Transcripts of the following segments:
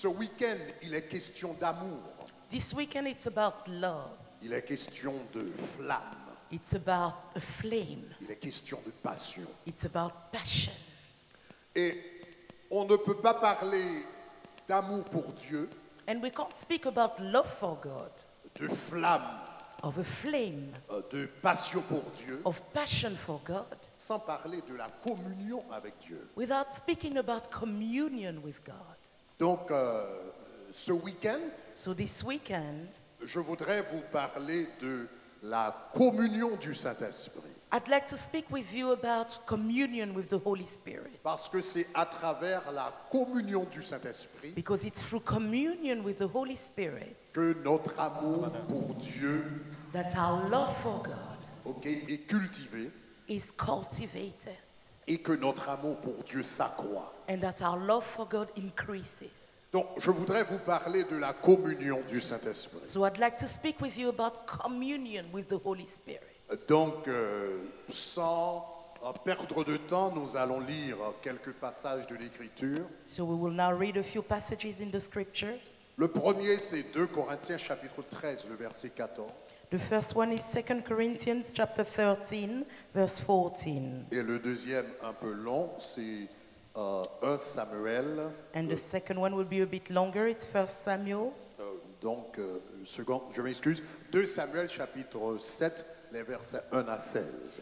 Ce week-end, il est question d'amour. This weekend it's about love. Il est question de flamme. It's about a flame. Il est question de passion. It's about passion. Et on ne peut pas parler d'amour pour Dieu, And we can't speak about love for God, de flamme, of a flame, de passion pour Dieu, of passion for God, sans parler de la communion avec Dieu. without speaking about communion with God. Donc, ce week-end, So this weekend, je voudrais vous parler de la communion du Saint-Esprit. I'd like to speak with you about communion with the Holy Spirit. Parce que c'est à travers la communion du Saint-Esprit Because it's through communion with the Holy Spirit que notre amour pour Dieu, that our love for God est cultivé is cultivated et que notre amour pour Dieu s'accroît. and that our love for God increases. Donc, je voudrais vous parler de la communion du Saint-Esprit. So I'd like to speak with you about communion with the Holy Spirit. Donc, sans perdre de temps, nous allons lire quelques passages de l'Écriture. So we will now read a few passages in the scripture. Le premier, c'est 2 Corinthiens chapitre 13, le verset 14. The first one is 2 Corinthians chapter 13, verse 14. Et le deuxième, un peu long, c'est 1 Samuel. And the second one will be a bit longer. It's 1 Samuel. Donc, second, je m'excuse, 2 Samuel chapitre 7, les versets 1 à 16.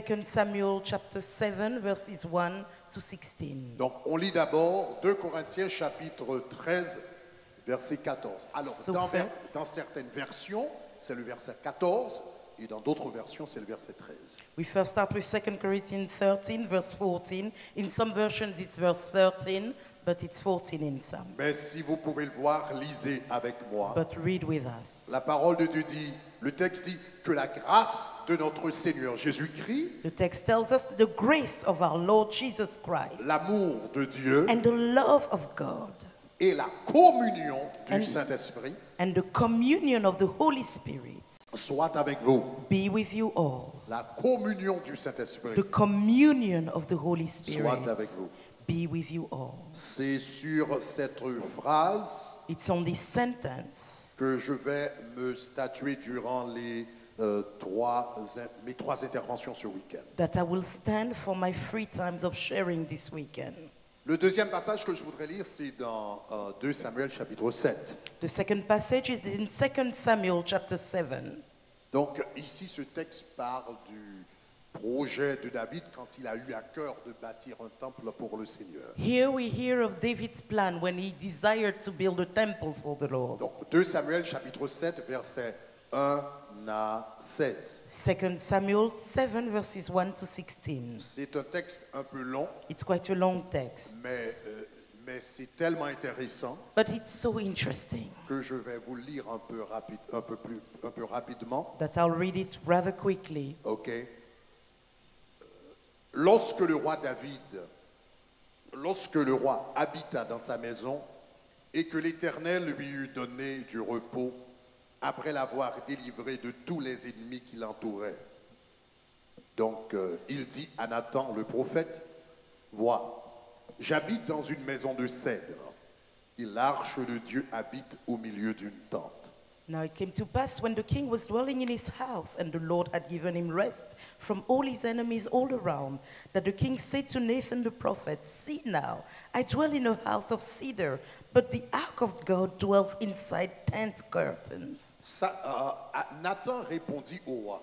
2 Samuel chapter 7, verses 1 to 16. Donc, on lit d'abord 2 Corinthiens chapitre 13, verset 14. Alors, So dans certaines versions, c'est le verset 14, et dans d'autres versions, c'est le verset 13. We first start with 2 Corinthians 13, verse 14. In some versions it's verse 13, but it's 14 in some. Mais si vous pouvez le voir, lisez avec moi. But read with us. La parole de Dieu dit, le texte dit que la grâce de notre Seigneur Jésus-Christ, The text tells us the grace of our Lord Jesus Christ l'amour de Dieu and the love of God et la communion du And- Saint-Esprit and the communion of the Holy Spirit soit avec vous. be with you all. La communion du Saint-Esprit The communion of the Holy Spirit soit avec vous. be with you all. C'est sur cette phrase It's on this sentence que je vais me statuer durant mes trois interventions ce week-end. that I will stand for my free times of sharing this weekend. Le deuxième passage que je voudrais lire, c'est dans 2 Samuel chapitre 7. The second passage is in 2 Samuel chapter 7. Donc ici, ce texte parle du projet de David quand il a eu à cœur de bâtir un temple pour le Seigneur. Here we hear of David's plan when he desired to build a temple for the Lord. Donc 2 Samuel chapitre 7, versets 1 à 16. 2 Samuel 7 verses 1 to 16. C'est un texte un peu long, It's quite a long text, mais c'est tellement intéressant but it's so interesting que je vais vous le lire un peu rapidement. that I'll read it rather quickly. Ok. Lorsque le roi habita dans sa maison et que l'Éternel lui eut donné du repos après l'avoir délivré de tous les ennemis qui l'entouraient. Donc il dit à Nathan le prophète, vois, j'habite dans une maison de cèdre et l'arche de Dieu habite au milieu d'une tente. Now it came to pass when the king was dwelling in his house and the Lord had given him rest from all his enemies all around, that the king said to Nathan the prophet, see now, I dwell in a house of cedar, but the ark of God dwells inside tent curtains. Nathan répondit au roi,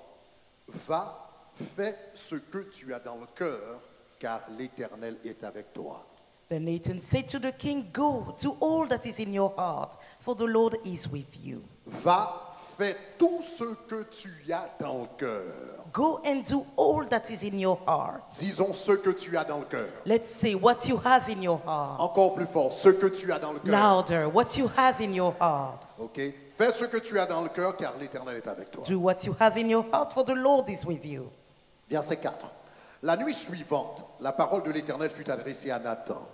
va, fais ce que tu as dans le cœur, car l'Éternel est avec toi. Then Nathan said to the king, go, do all that is in your heart, for the Lord is with you. Va, fais tout ce que tu as dans le cœur. Go and do all that is in your heart. Disons ce que tu as dans le cœur. Let's say what you have in your heart. Encore plus fort, ce que tu as dans le cœur. Louder, what you have in your heart. Ok? Fais ce que tu as dans le cœur, car l'Éternel est avec toi. Do what you have in your heart, for the Lord is with you. Verset 4. La nuit suivante, la parole de l'Éternel fut adressée à Nathan.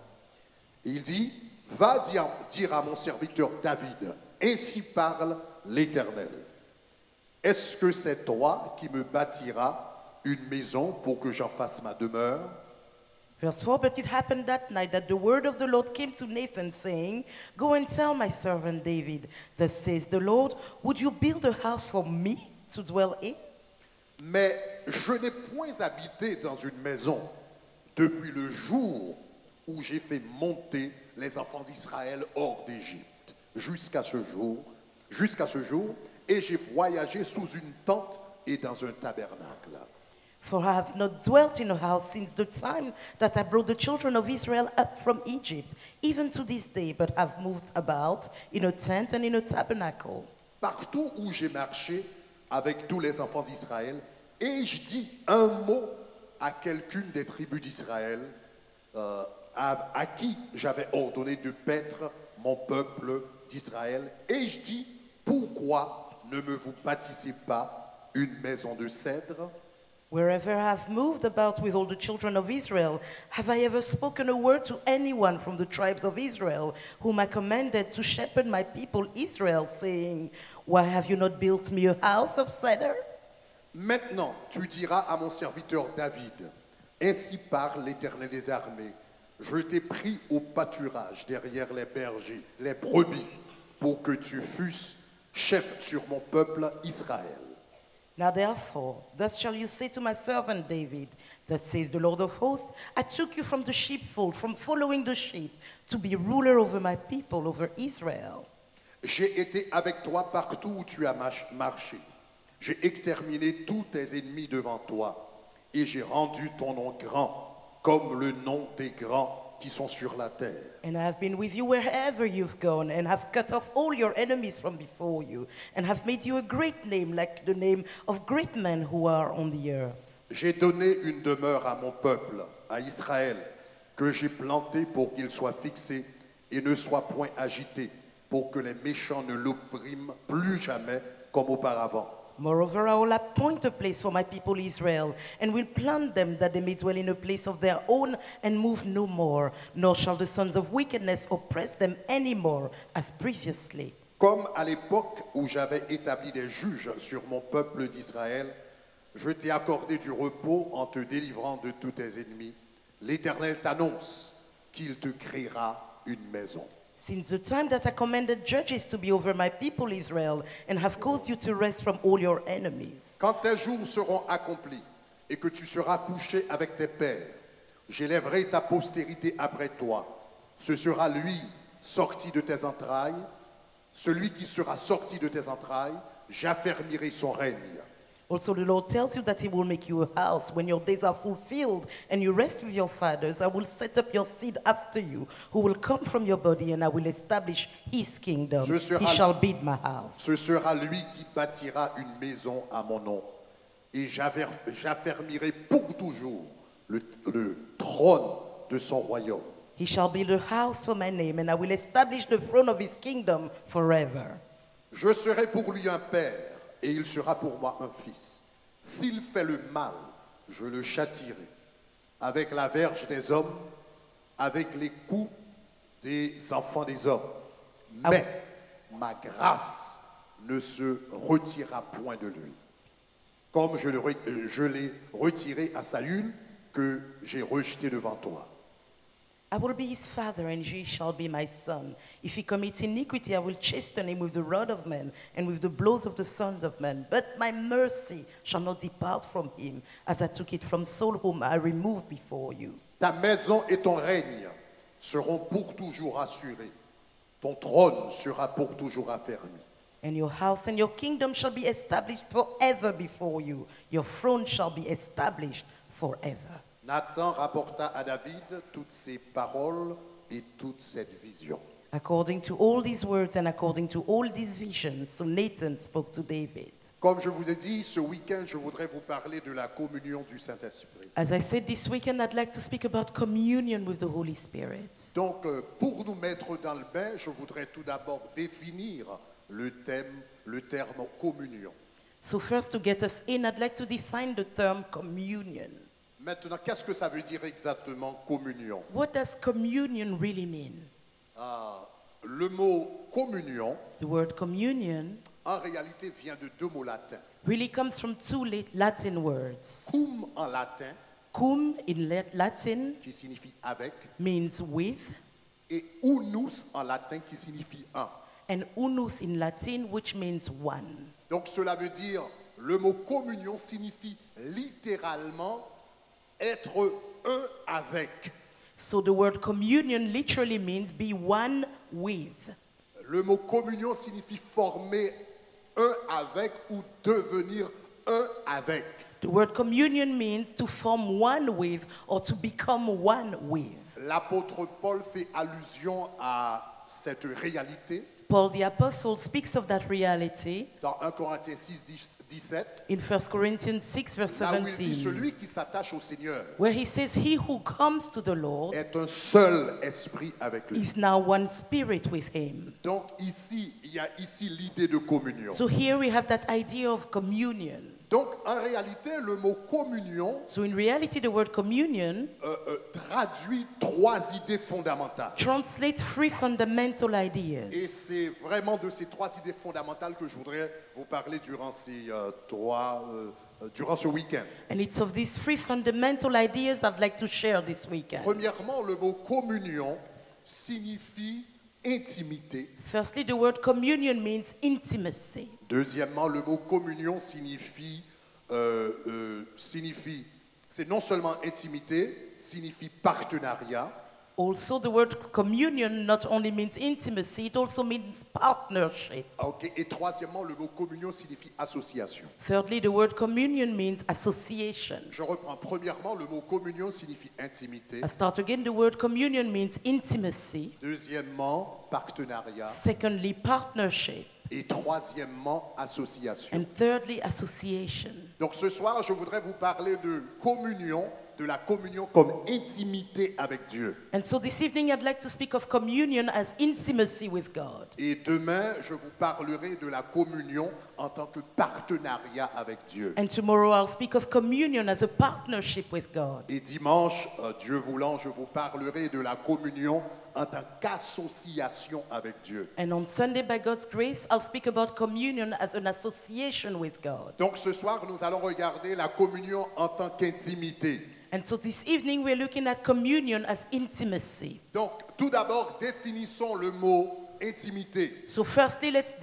Et il dit, va dire à mon serviteur David, ainsi parle l'Éternel. Est-ce que c'est toi qui me bâtiras une maison pour que j'en fasse ma demeure? Verse 4, but it happened that night that the word of the Lord came to Nathan, saying, Go and tell my servant David, thus says the Lord, would you build a house for me to dwell in? Mais je n'ai point habité dans une maison depuis le jour où j'ai fait monter les enfants d'Israël hors d'Égypte, jusqu'à ce jour, et j'ai voyagé sous une tente et dans un tabernacle. For I have not dwelt in a house since the time that I brought the children of Israel up from Egypt, even to this day, but have moved about in a tent and in a tabernacle. Partout où j'ai marché avec tous les enfants d'Israël, ai-je dit un mot à quelqu'une des tribus d'Israël à qui j'avais ordonné de paître mon peuple d'Israël? Ai-je dit, pourquoi ne me vous bâtissez pas une maison de cèdre? Wherever I have moved about with all the children of Israel, have I ever spoken a word to anyone from the tribes of Israel, whom I commanded to shepherd my people Israel, saying, Why have you not built me a house of cedar? Maintenant, tu diras à mon serviteur David, ainsi parle l'Éternel des armées, je t'ai pris au pâturage derrière les bergers, les brebis, pour que tu fusses chef sur mon peuple Israël. Now therefore, thus shall you say to my servant David, thus says the Lord of hosts, I took you from the sheepfold, from following the sheep, to be ruler over my people, over Israel. J'ai été avec toi partout où tu as marché. J'ai exterminé tous tes ennemis devant toi, et j'ai rendu ton nom grand, comme le nom des grands qui sont sur la terre. And I have been with you wherever you've gone, and have cut off all your enemies from before you, and have made you a great name, like the name of great men who are on the earth. J'ai donné une demeure à mon peuple, à Israël, que j'ai planté pour qu'il soit fixé et ne soit point agité, pour que les méchants ne l'oppriment plus jamais comme auparavant. Moreover, I will appoint a place for my people Israel, and will plant them that they may dwell in a place of their own and move no more, nor shall the sons of wickedness oppress them any more, as previously. Comme à l'époque où j'avais établi des juges sur mon peuple d'Israël, je t'ai accordé du repos en te délivrant de tous tes ennemis. L'Éternel t'annonce qu'il te créera une maison. Since the time that I commanded judges to be over my people Israel, and have caused you to rest from all your enemies. Quand tes jours seront accomplis et que tu seras couché avec tes pères, j'élèverai ta postérité après toi. Ce sera lui sorti de tes entrailles, celui qui sera sorti de tes entrailles, j'affermirai son règne. Also the Lord tells you that he will make you a house. When your days are fulfilled and you rest with your fathers, I will set up your seed after you, who will come from your body, and I will establish his kingdom. He shall build my house. Ce sera lui qui bâtira une maison à mon nom, et j'affermirai pour toujours le trône de son royaume. He shall build a house for my name, and I will establish the throne of his kingdom forever. Je serai pour lui un père, et il sera pour moi un fils. S'il fait le mal, je le châtierai avec la verge des hommes, avec les coups des enfants des hommes. Mais ma grâce ne se retirera point de lui, comme je l'ai retiré à Saül, que j'ai rejeté devant toi. I will be his father, and he shall be my son. If he commits iniquity, I will chasten him with the rod of men and with the blows of the sons of men. But my mercy shall not depart from him, as I took it from Saul, whom I removed before you. Ta maison et ton règne seront pour toujours assurés. Ton trône sera pour toujours affermi. And your house and your kingdom shall be established forever before you. Your throne shall be established forever. Nathan rapporta à David toutes ces paroles et toute cette vision. According to all these words and according to all these visions, so Nathan spoke to David. Comme je vous ai dit, ce week-end, je voudrais vous parler de la communion du Saint-Esprit. As I said this weekend, I'd like to speak about communion with the Holy Spirit. Donc, pour nous mettre dans le bain, je voudrais tout d'abord définir le terme communion. So first, to get us in, I'd like to define the term communion. Maintenant, qu'est-ce que ça veut dire exactement communion? What does communion really mean? Le mot communion, The word communion en réalité, vient de deux mots latins. really comes from two Latin words. Cum en latin Cum in Latin qui signifie avec, means with, et unus en latin qui signifie un. and unus in Latin, which means one. Donc cela veut dire, le mot communion signifie littéralement être un avec. So the word communion literally means be one with. Le mot communion signifie former un avec ou devenir un avec. The word communion means to form one with or to become one with. L'apôtre Paul fait allusion à cette réalité Paul the Apostle speaks of that reality dans 1 Corinthiens 6, 17, in 1 Corinthians 6, verse là où il dit 17, celui qui s'attache au Seigneur where he says, he who comes to the Lord est un seul esprit avec lui. is now one spirit with him. Donc ici, il y a ici l'idée de communion. So here we have that idea of communion. Donc en réalité, le mot communion So in reality, the word communion traduit trois idées fondamentales. translates three fundamental Et ideas. c'est vraiment de ces trois idées fondamentales que je voudrais vous parler durant durant ce week-end. And it's of these three fundamental ideas I'd like to share this weekend. Premièrement, le mot communion signifie intimité. Firstly, the word communion means intimacy. Deuxièmement, le mot communion c'est non seulement intimité, signifie partenariat. Also, the word communion not only means intimacy, it also means partnership. Ok. Et troisièmement, le mot communion signifie association. Thirdly, the word communion means association. Je reprends. Premièrement, le mot communion signifie intimité. I start again, the word communion means intimacy. Deuxièmement, partenariat. Secondly, partnership. Et troisièmement, association. And thirdly, association. Donc ce soir, je voudrais vous parler de communion, de la communion comme intimité avec Dieu. And so this evening I'd like to speak of communion as intimacy with God. Et demain, je vous parlerai de la communion en tant que partenariat avec Dieu. And tomorrow I'll speak of communion as a partnership with God. Et dimanche, Dieu voulant, je vous parlerai de la communion en tant qu'association avec Dieu. And on Sunday, by God's grace, I'll speak about communion as an association with God. Donc ce soir, nous allons regarder la communion en tant qu'intimité. And so this evening we're looking at communion as intimacy. Donc tout d'abord, définissons le mot intimité. So firstly, let's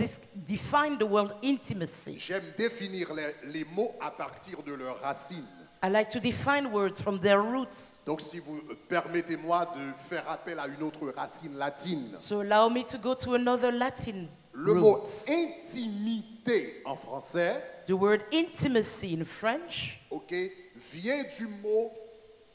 define the word intimacy. J'aime définir les mots à partir de leurs racines. I like to define words from their roots. Donc si vous permettez-moi de faire appel à une autre racine latine. So allow me to go to another Latin Le mot root. intimité en français, The word intimacy in French ok, vient du mot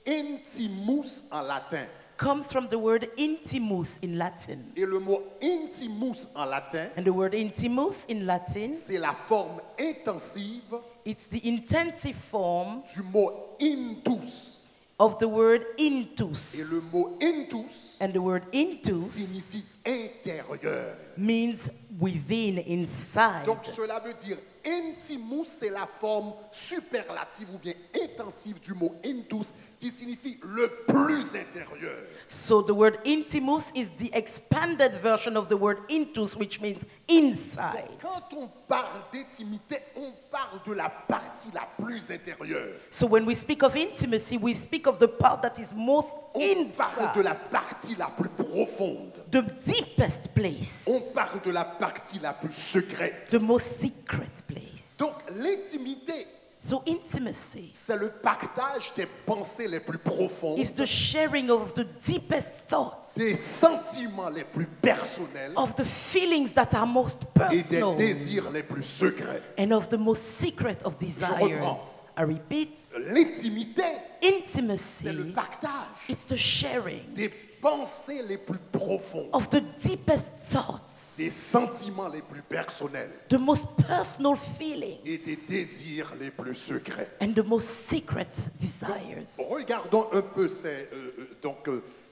intimus en latin. comes from the word intimus in Latin. Et le mot intimus en latin, And the word intimus in Latin, c'est la forme intensive it's the intensive form du mot intus. of the word intus. Et le mot intus And the word intus signifie intérieur. means within, inside. Donc cela veut dire intimus, c'est la forme superlative ou bien intensive du mot intus qui signifie le plus intérieur. So the word intimus is the expanded version of the word intus, which means inside. Quand on parle d'intimité, on parle de la partie la plus intérieure. So when we speak of intimacy, we speak of the part that is most On parle de inside, la partie la plus profonde. the deepest place, On parle de la partie la plus secrète. the most secret place. Donc l'intimité, So intimacy c'est le partage des pensées les plus profondes, is the sharing of the deepest thoughts, des sentiments les plus personnels of the feelings that are most et des personal, désirs les plus secrets. and of the most secret of desires. I repeat, L'intimité, c'est le intimacy, partage it's the sharing des pensées les plus profondes, of the deepest thoughts, des sentiments les plus personnels the most personal et feelings, des désirs les plus secrets. and the most secret desires. Regardons un peu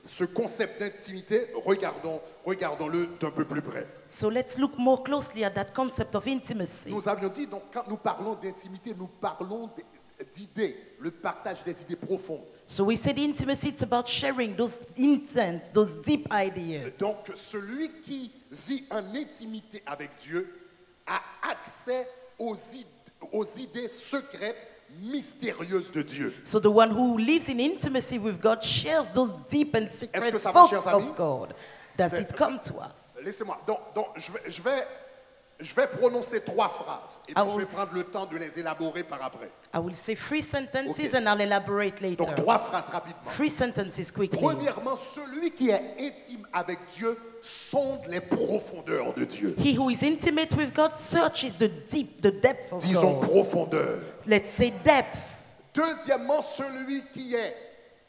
ce concept d'intimité, regardons-le d'un peu plus près. So let's look more closely at that concept of intimacy. Nous avions dit, donc, quand nous parlons d'intimité, nous parlons d'idées, le partage des idées profondes. So we said intimacy, it's about sharing those intense, those deep ideas. Donc, celui qui vit en intimité avec Dieu a accès aux idées secrètes mystérieuses de Dieu. So the one who lives in intimacy with God shares those deep and secret Est-ce que ça va, thoughts chers amis? of God. Does it come to us? Laissez-moi. Donc je vais prononcer 3 phrases et puis je vais prendre le temps de les élaborer par après. I will say 3 sentences Okay. and I'll elaborate later. Donc 3 phrases rapidement. 3 sentences quickly. Premièrement, celui qui est intime avec Dieu sonde les profondeurs de Dieu. He who is intimate with God searches the depth of Disons God. profondeur. Let's say depth. Deuxièmement, celui qui est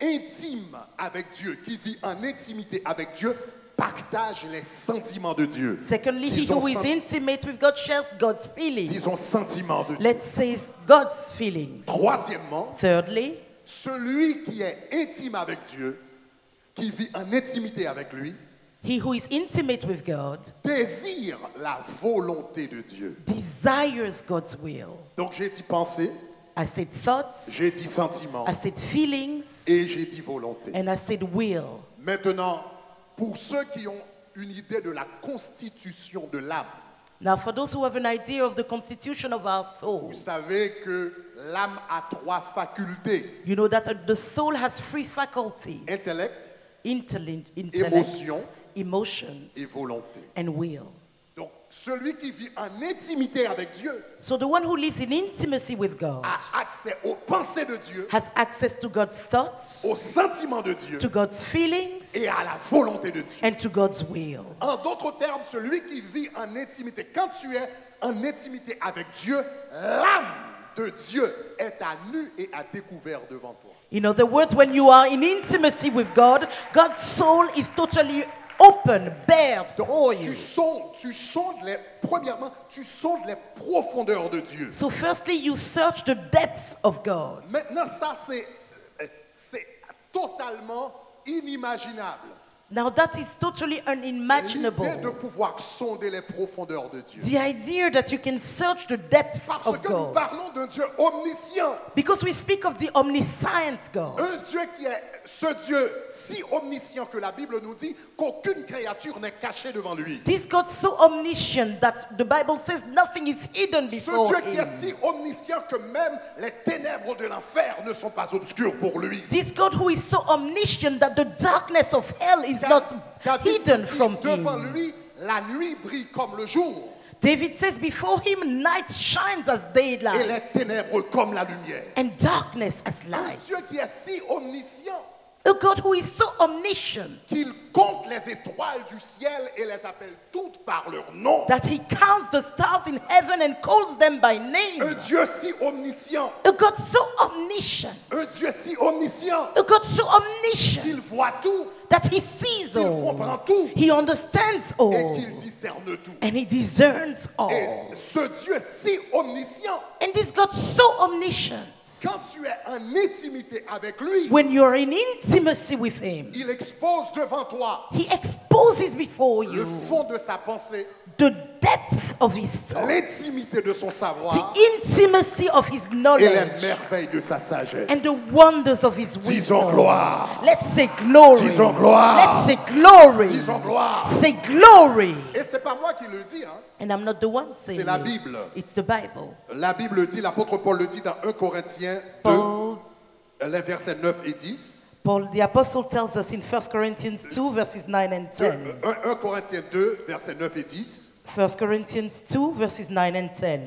intime avec Dieu, qui vit en intimité avec Dieu, partage les sentiments de Dieu. Secondly, he Disons who is intimate with God shares God's feelings. Disons sentiments de Dieu. Let's say God's feelings. Troisièmement, Thirdly, celui qui est intime avec Dieu, qui vit en intimité avec lui, he who is intimate with God désire la volonté de Dieu. desires God's will. Donc j'ai dit pensée, I said thoughts, j'ai dit sentiment I said feelings, et j'ai dit volonté. and I said will. Maintenant, pour ceux qui ont une idée de la constitution de l'âme, Now, for those who have an idea of the constitution of our soul, vous savez que l'âme a 3 facultés. you know that the soul has 3 faculties: Intellect intellect, Émotion. emotions, et volonté. and will. Donc, celui qui vit en intimité avec Dieu So the one who lives in intimacy with God a accès aux pensées de Dieu, has access to God's thoughts, aux sentiments de Dieu to God's feelings, et à la volonté de Dieu. and to God's will. En d'autres termes, celui qui vit en intimité, quand tu es en intimité avec Dieu, l'âme de Dieu est à nu et à découvert devant toi. In other words, when you are in intimacy with God, God's soul is totally open, bare for Donc, you. premièrement, tu sondes les profondeurs de Dieu. So firstly, you search the depth of God. Maintenant, ça, c'est totalement inimaginable. Now that is totally L'idée de unimaginable. pouvoir sonder les profondeurs de Dieu. The idea that you can search the depths Parce of que nous God. parlons d'un Dieu omniscient. Because we speak of the omniscient God. Un Dieu qui est ce Dieu si omniscient que la Bible nous dit qu'aucune créature n'est cachée devant lui. This God so omniscient that the Bible says nothing is hidden Ce before Dieu qui est him. si omniscient que même les ténèbres de l'enfer ne sont pas obscures pour lui. This God who is so omniscient that the darkness of hell is not David hidden dit, from devant him. lui, la nuit brille comme le jour David says before him night shines as et les daylight ténèbres comme la lumière. and darkness as Un light. Dieu qui est si omniscient A God who is so omniscient qu'il compte les étoiles du ciel et les appelle toutes par leur nom. that he counts the stars in heaven and calls them by Un name. Dieu si omniscient, A God so omniscient. un Dieu si omniscient A God so qu'il omniscient voit tout, that he sees qu'il all. comprend tout He understands et all. qu'il discerne tout. And he discerns all. Et ce Dieu si omniscient, And this God so omniscient. quand tu es en intimité avec lui, When you're in intimacy with him, il expose devant toi he exposes before le you fond de sa pensée, the depths of his thought, l'intimité de son savoir the intimacy of his et les knowledge, merveilles de sa sagesse. and the wonders of his Disons wisdom. gloire. Let's say glory. Disons gloire. Let's say glory. Disons gloire. Say glory. Et c'est pas moi qui le dis, hein. And I'm not the one saying C'est la it. Bible. It's the Bible. La Bible dit, l'apôtre Paul le dit dans 1 Corinthiens 2, les versets 9 et 10. Paul, the apostle, tells us in 1 Corinthians 2, verses 9 and 10. 1 Corinthiens 2, versets 9 et 10. 1 Corinthians 2, verses 9 and 10.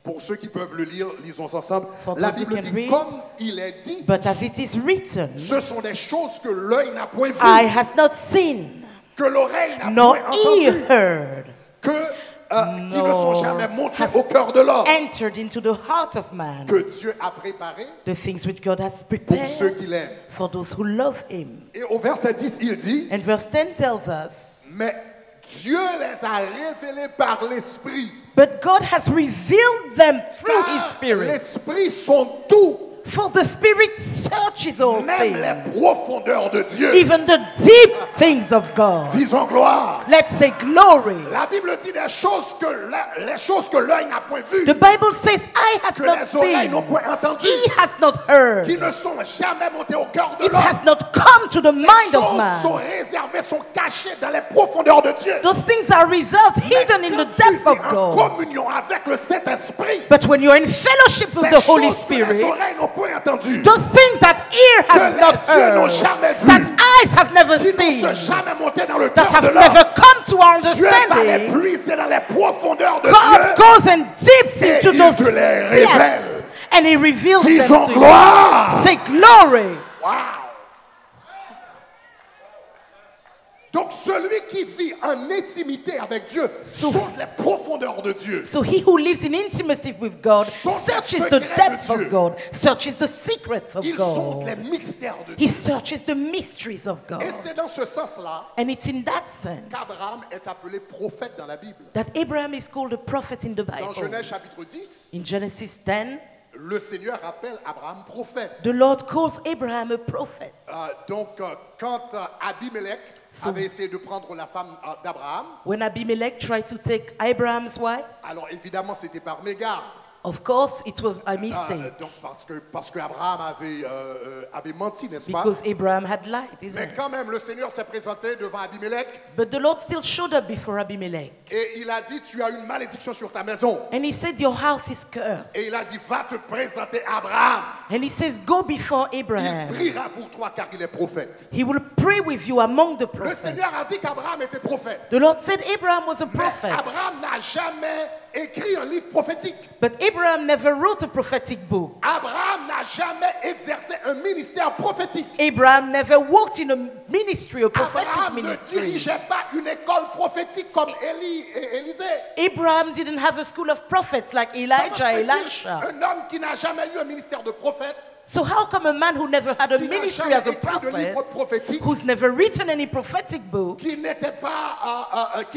Pour ceux qui peuvent le lire, lisons ensemble. For La those who Bible can dit, read. comme il est dit, But as it is written, ce sont des choses que l'œil n'a point eye vues, has not seen, que l'oreille n'a nor point ear entendu, heard, qui ne sont jamais montées au cœur de l'homme, entered into the heart of man, que Dieu a préparé the things which God has pour ceux prepared qui l'aiment. for those who love him. Et au verset 10, il dit, And verse 10 tells us, mais Dieu les a révélés par l'Esprit. but God has revealed them through his Car Spirit. l'Esprit sont tout, For the Spirit searches all même les things, profondeurs de Dieu. even the deep things of God. Disons gloire. Let's say glory. La Bible dit les choses que l'œil n'a point vues, The Bible says, eye has que not les oreilles n'ont seen, point entendues, he has not heard, qui ne sont jamais montées au cœur de it l'homme. has not come to the Ces mind of choses sont man. réservées, sont cachées dans les profondeurs de Dieu. Those things are reserved, hidden in the Quand tu depth of vis en God. communion avec le Saint-Esprit, But when you're in fellowship with ces the Holy choses que les Spirit, oreilles n'ont point entendues, those things that ear que has not les yeux n'ont heard, jamais that vues, eyes have never qui ne seen, sont jamais montés dans le that cœur de have l'homme, never come to our Dieu va les understanding, puiser dans les profondeurs de God Dieu goes and dips et into il those te les révèle. depths and He reveals Disons them to gloire. you. Say glory. Wow. Donc celui qui vit en intimité avec Dieu sonde les profondeurs de Dieu. So he who lives in intimacy with God Sonde les searches the secrets de depths Dieu. of God, searches the secrets of Il sonde God. les mystères de He Dieu. searches the mysteries of God. Et c'est dans ce sens-là And it's in that sense qu'Abraham est appelé prophète dans la Bible. that Abraham is called a prophet in the Dans Bible. Genèse chapitre 10, In Genesis 10, le Seigneur appelle Abraham prophète. the Lord calls Abraham a prophet. Quand Abimelech avait essayé de prendre la femme d'Abraham, When Abimelech tried to take Abraham's wife, alors évidemment c'était par mégarde. of course it was a mistake Donc parce que Abraham avait menti, n'est-ce pas? because Abraham had lied, isn't Mais it? quand même, le Seigneur s'est présenté devant Abimelech But the Lord still showed up before Abimelech. et il a dit, tu as une malédiction sur ta maison. And he said, your house is cursed. Et il a dit, va te présenter à Abraham. And he says, go before Il Abraham. priera pour toi car il est prophète. He will pray with you among the Le prophets. Seigneur a dit qu'Abraham était prophète. The Lord said Abraham was a Mais prophet. Abraham n'a jamais écrit un livre prophétique. But Abraham never wrote a prophetic book. Abraham n'a jamais exercé un ministère prophétique. Abraham never walked in a ministry, a prophetic Abraham ne ministry. dirigeait pas une école prophétique comme Élie et Élisée. Abraham didn't have a school of prophets like Comment Elijah, se fait-il Elisha. un homme qui n'a jamais eu un ministère de prophète, So how come a man who never had a qui n'a ministry jamais as a écrit de livre prophet, prophétique, who's never written any prophetic book, qui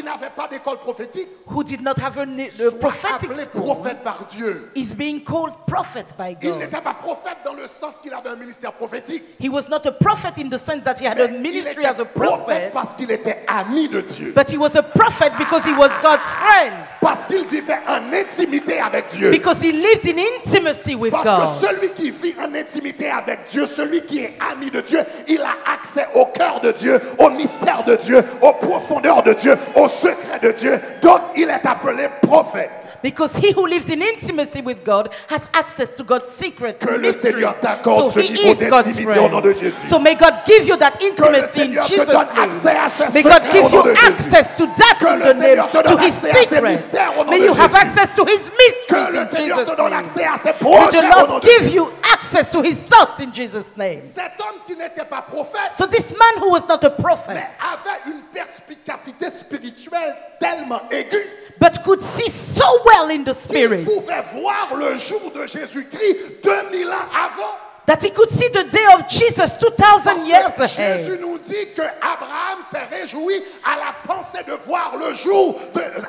n'avait pas d'école prophétique, who did not have a soit prophetic appelé school, prophète par Dieu? is being called prophet by Il God. n'était pas prophète dans le sens qu'il avait un ministère prophétique. He was not a prophet in the sense that he had a Mais il ministry était as a prophète prophet, parce qu'il était ami de Dieu. but he was a prophet because he was God's friend, Parce qu'il vivait en intimité avec Dieu. because he lived in intimacy with Parce que God. celui qui vit en intimité avec Dieu, celui qui est ami de Dieu, il a accès au cœur de Dieu, au mystère de Dieu, aux profondeurs de Dieu, au secret de Dieu. Donc il est appelé prophète. Because he who lives in intimacy with God has access to God's secret Que le mysteries. Seigneur t'accorde So ce he niveau is God's d'intimité au nom de friend. Jésus. So may God give you that Que le intimacy in Seigneur te Jesus' donne name. accès à ce May God secret au give nom you de Jésus. access to that Que in le the name, Seigneur te to donne his accès à ses secret. mystères au nom May de you have Jésus. access to his Que mysteries le in Seigneur te Jesus' donne name. accès à ses May the projets au nom Lord de give Jésus. you access to his thoughts in Jesus' name. Cet homme qui n'était pas prophète, So this man who was not a prophet, mais avait une perspicacité spirituelle tellement aiguë but could see so well in the qu'il spirit pouvait voir le jour de Jésus-Christ 2000 ans avant. that he could see the day of Jesus 2,000 Parce years que Jésus ahead. nous dit que Abraham s'est réjoui à la pensée de voir le jour,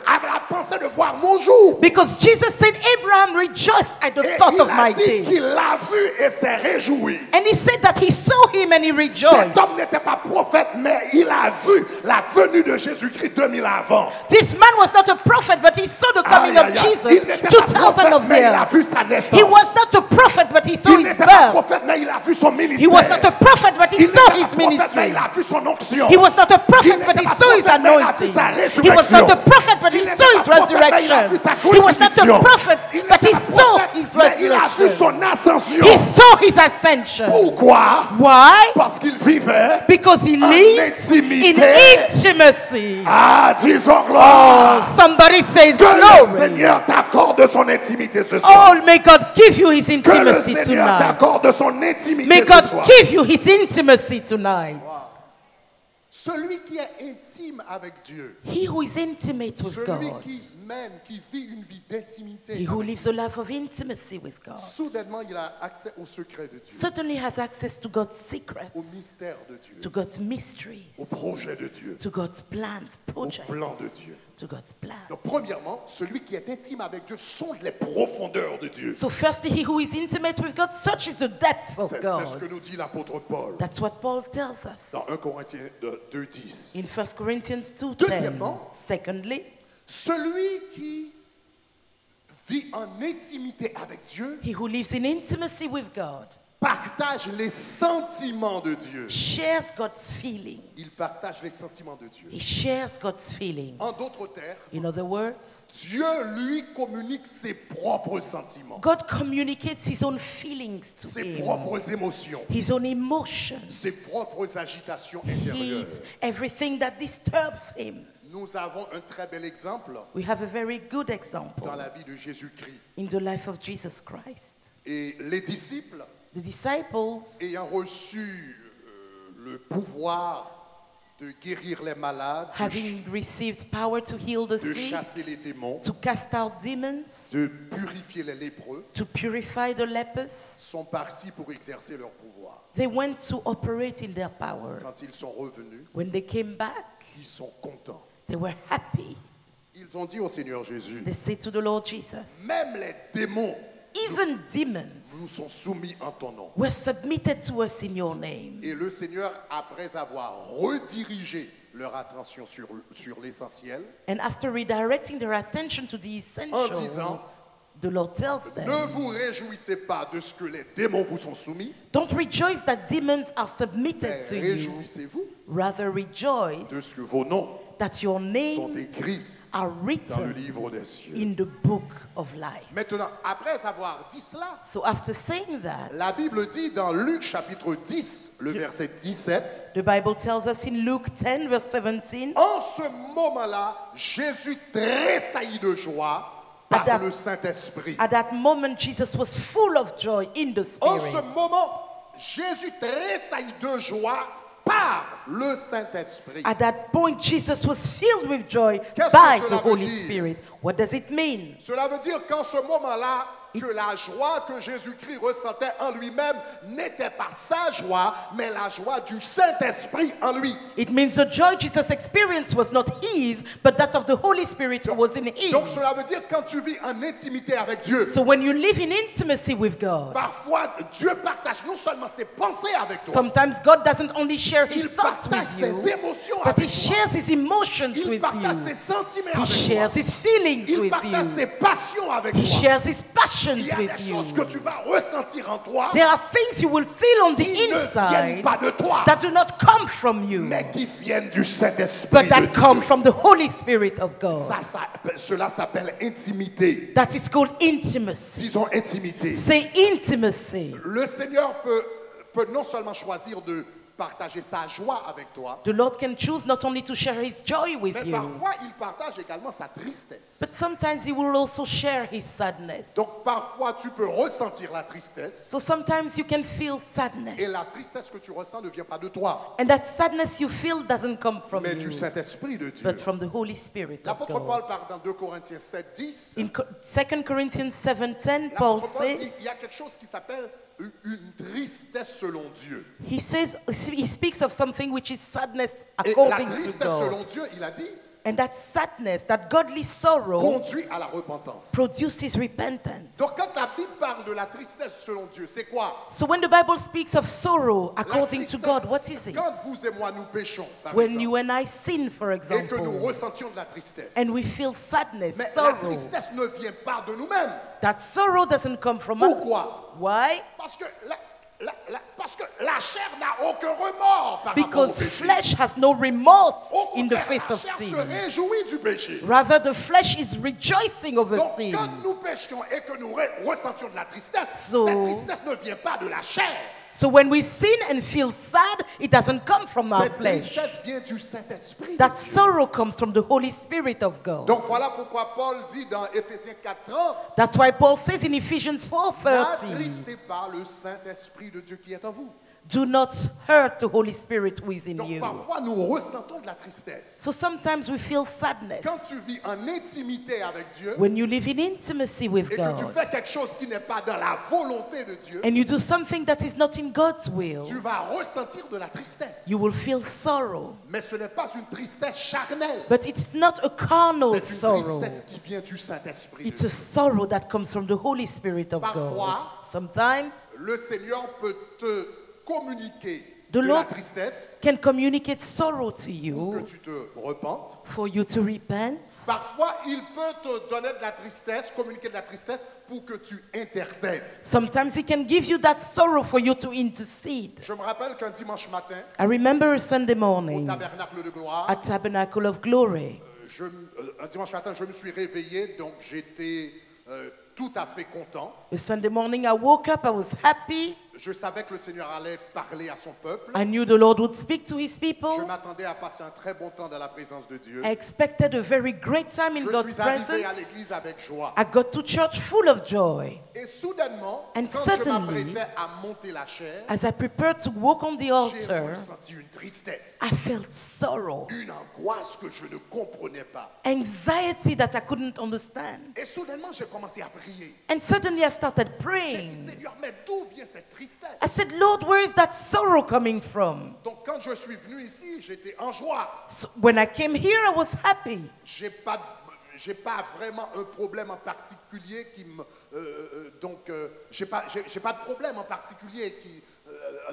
à la pensée de voir mon jour. Because Jesus said, Abraham rejoiced at the Et thought il of a my dit day. qu'il l'a vu et s'est réjoui. And he said that he saw him and he Cet rejoiced. homme n'était pas prophète, mais il a vu la venue de Jésus-Christ 2000 ans avant. This man was not a prophet, but he saw the coming Aïe, of aïe, aïe. Jesus Il n'était pas 2,000 prophète, of mais il a years. vu sa naissance. He was not a prophet, but he saw Il his n'était pas birth. prophète, mais il a vu son ministère. He was not a prophet, but he Il saw n'était his pas prophète, mais ministry. il a vu son onction. He was not a prophet, Il but n'était he pas saw his prophète, mais il a vu sa anointing. He was not a prophet, but he Il saw n'était his pas prophète, mais il a vu resurrection. sa He was not crucifixion. a prophet, Il but n'était he pas saw prophète, his mais il a vu resurrection. son ascension. He saw his ascension. Pourquoi? Why? Parce qu'il vivait Because he en lived in intimité. intimacy. Ah, disons gloire. Somebody says Que le glory. Seigneur t'accorde son intimité ce soir. Oh, may God give you his Que le intimacy Seigneur tonight. t'accorde son intimité May ce God soir. give you his intimacy tonight. Celui qui est intime avec Dieu, He who is intimate with celui God, qui mène, qui vit une vie d'intimité, he who lives a life of intimacy with God, soudainement il a accès au secret de Dieu, certainly has access to God's au secrets, mystère de Dieu, to God's mysteries, au projet de Dieu, to God's plans, au plan de projects, Dieu. to God's plans. Donc premièrement, celui qui est intime avec Dieu sonde les profondeurs de Dieu. So firstly, he who is intimate with God searches the depth of C'est God. ce que nous dit l'apôtre Paul That's what Paul tells us dans 1 Corinthiens 2:10. in 1 Corinthians 2:10. Deuxièmement, Secondly, celui qui vit en intimité avec Dieu he who lives in intimacy with God partage les sentiments de Dieu. shares God's feelings. Il partage les sentiments de Dieu. He shares God's feelings. En d'autres termes, In other words, Dieu lui communique ses propres sentiments, God communicates his own feelings to ses him, propres émotions, his own emotions, ses propres agitations intérieures. his everything that disturbs him. Nous avons un très bel exemple We have a very good example dans la vie de Jésus-Christ. in the life of Jesus Christ. Et les disciples, The disciples, ayant reçu le pouvoir de guérir les malades, having received power to heal the de sick, chasser les démons, to cast out demons, de purifier les lépreux, to purify the lepers, sont partis pour exercer leur pouvoir. they went to operate in their power. Quand ils sont revenus, When they came back, ils sont contents. they were happy. Ils ont dit au Seigneur Jésus, They said to the Lord Jesus, même les démons even nous demons sont soumis en ton nom. were submitted to us in your name. Et le Seigneur, après avoir redirigé leur attention sur l'essentiel, And after redirecting their attention to the en essential, disant, the Lord tells them, ne vous réjouissez pas de ce que les démons vous sont soumis, don't rejoice that demons are submitted mais to you. réjouissez-vous Rather de rejoice ce que vos noms that your sont names écrits are dans le written livre des cieux. in the book of life. Maintenant, après avoir dit cela, So after saying that, la Bible dit dans Luc chapitre 10, le verset 17, the Bible tells us in Luke 10 verse 17, en ce moment-là, Jésus tressaillit de joie par that- le Saint-Esprit. at that moment Jesus was full of joy in the En ce Spirit. moment, Jésus tressaillit de joie par le Saint-Esprit. At that point Jesus was filled with joy Qu'est-ce que by cela the veut Holy dire? Spirit. What does it mean? Cela veut dire qu'en ce moment-là, que la joie que Jésus-Christ ressentait en lui-même n'était pas sa joie, mais la joie du Saint-Esprit en lui. It means the joy Jesus experienced was not his, but that of the Holy Spirit who was in him. Donc cela veut dire quand tu vis en intimité avec Dieu, So when you live in intimacy with God, parfois Dieu partage non seulement ses pensées avec toi, sometimes God doesn't only share his il thoughts partage with ses you, émotions but he avec toi. shares his emotions Il with partage ses you. sentiments He avec toi. shares his feelings Il with partage ses you. passions avec He toi. shares his passions Il y a with des you. choses que tu vas ressentir en toi There are things you will feel on the qui ne viennent inside pas de toi, that do not come from you, mais qui viennent du Saint-Esprit but de that Dieu. come from the Holy Spirit of God. Cela s'appelle intimité. That is called intimacy. Disons intimité. Say intimacy. Le Seigneur peut non seulement choisir de partager sa joie avec toi, The Lord can choose not only to share his joy with mais you, parfois il partage également sa tristesse. but sometimes he will also share his sadness. Donc parfois tu peux ressentir la tristesse So sometimes you can feel et sadness. la tristesse que tu ressens ne vient pas de toi, And that sadness you feel doesn't come from mais du you, Saint-Esprit de Dieu. but from the Holy Spirit of L'apôtre God. Paul parle dans 2 Corinthiens 7, 10. In 2 Corinthians 7:10, Paul L'apôtre Paul dit says, il y a quelque chose qui s'appelle une tristesse selon Dieu. he speaks of something which is sadness Et la according to tristesse God. selon Dieu, il a dit, And that sadness, that godly sorrow, conduit à la repentance. produces repentance. Donc quand la Bible parle de la tristesse selon Dieu, c'est quoi? So when the Bible speaks of sorrow La according to tristesse, God, what is it? quand vous et moi nous péchons, par When exemple, you and I sin, for et que nous example, ressentions de la tristesse, and we feel sadness, mais la sorrow, tristesse ne vient pas de nous-mêmes. that sorrow doesn't come from Pourquoi? us. Why? Parce que la chair n'a aucun remords par rapport au Because péché. flesh has no remorse Au in the contraire, face la of chair se sin. réjouit du péché. Rather, the flesh is rejoicing over Donc, sin. quand nous péchions et que nous ressentions de la tristesse, So- cette tristesse ne vient pas de la chair. So when we sin and feel sad, it doesn't come from our Cette flesh. tristesse vient du Saint-Esprit. de That Dieu. sorrow comes from the Holy Spirit of God. Donc voilà pourquoi Paul dit dans Éphésiens 4:30, That's why Paul says in Ephesians 4:30, n'attristez pas le Saint-Esprit de Dieu qui est en vous. do not hurt the Holy Spirit who is in Donc you. parfois nous ressentons de la tristesse. So sometimes we feel sadness. Quand tu vis en intimité avec Dieu When you live in intimacy with et que tu God fais quelque chose qui n'est pas dans la volonté de Dieu, and you do something that is not in God's will, tu vas ressentir de la tristesse. you will feel sorrow. Mais ce n'est pas une tristesse charnelle. But it's not a carnal C'est une sorrow. tristesse qui vient du Saint-Esprit. It's de a sorrow that comes from the Holy Spirit of God. Parfois, Sometimes Le Seigneur peut te communiquer The de la Lord tristesse can communicate sorrow to pour que you, tu te repentes. for you to repent. Parfois, il peut te donner de la tristesse, communiquer de la tristesse pour que tu intercèdes. Sometimes He can give you that sorrow for you to intercede. Je me rappelle qu'un dimanche matin, I remember a Sunday au morning Tabernacle de Gloire, at Tabernacle of Glory. un dimanche matin, je me suis réveillé, donc j'étais tout à fait content. A Sunday morning, I woke up, I was happy. Je savais que le Seigneur allait parler à son peuple. I knew the Lord would speak to His Je people. m'attendais à passer un très bon temps dans la présence de Dieu. I expected a very great time in Je God's suis arrivé à presence. l'église avec joie. I got to church full of joy. Et soudainement, And quand je suddenly, m'apprêtais à monter la chair, As I prepared to walk on the j'ai altar, ressenti une tristesse, I felt sorrow, une angoisse que je ne comprenais pas. anxiety that I couldn't understand. Et soudainement, j'ai commencé à prier. And suddenly I started J'ai praying. dit, Seigneur, mais d'où vient cette tristesse? I said, Lord, where is that sorrow coming from? Donc quand je suis venu ici, j'étais en joie. So when I came here, I was happy. J'ai pas vraiment un problème en particulier qui me j'ai pas de problème en particulier qui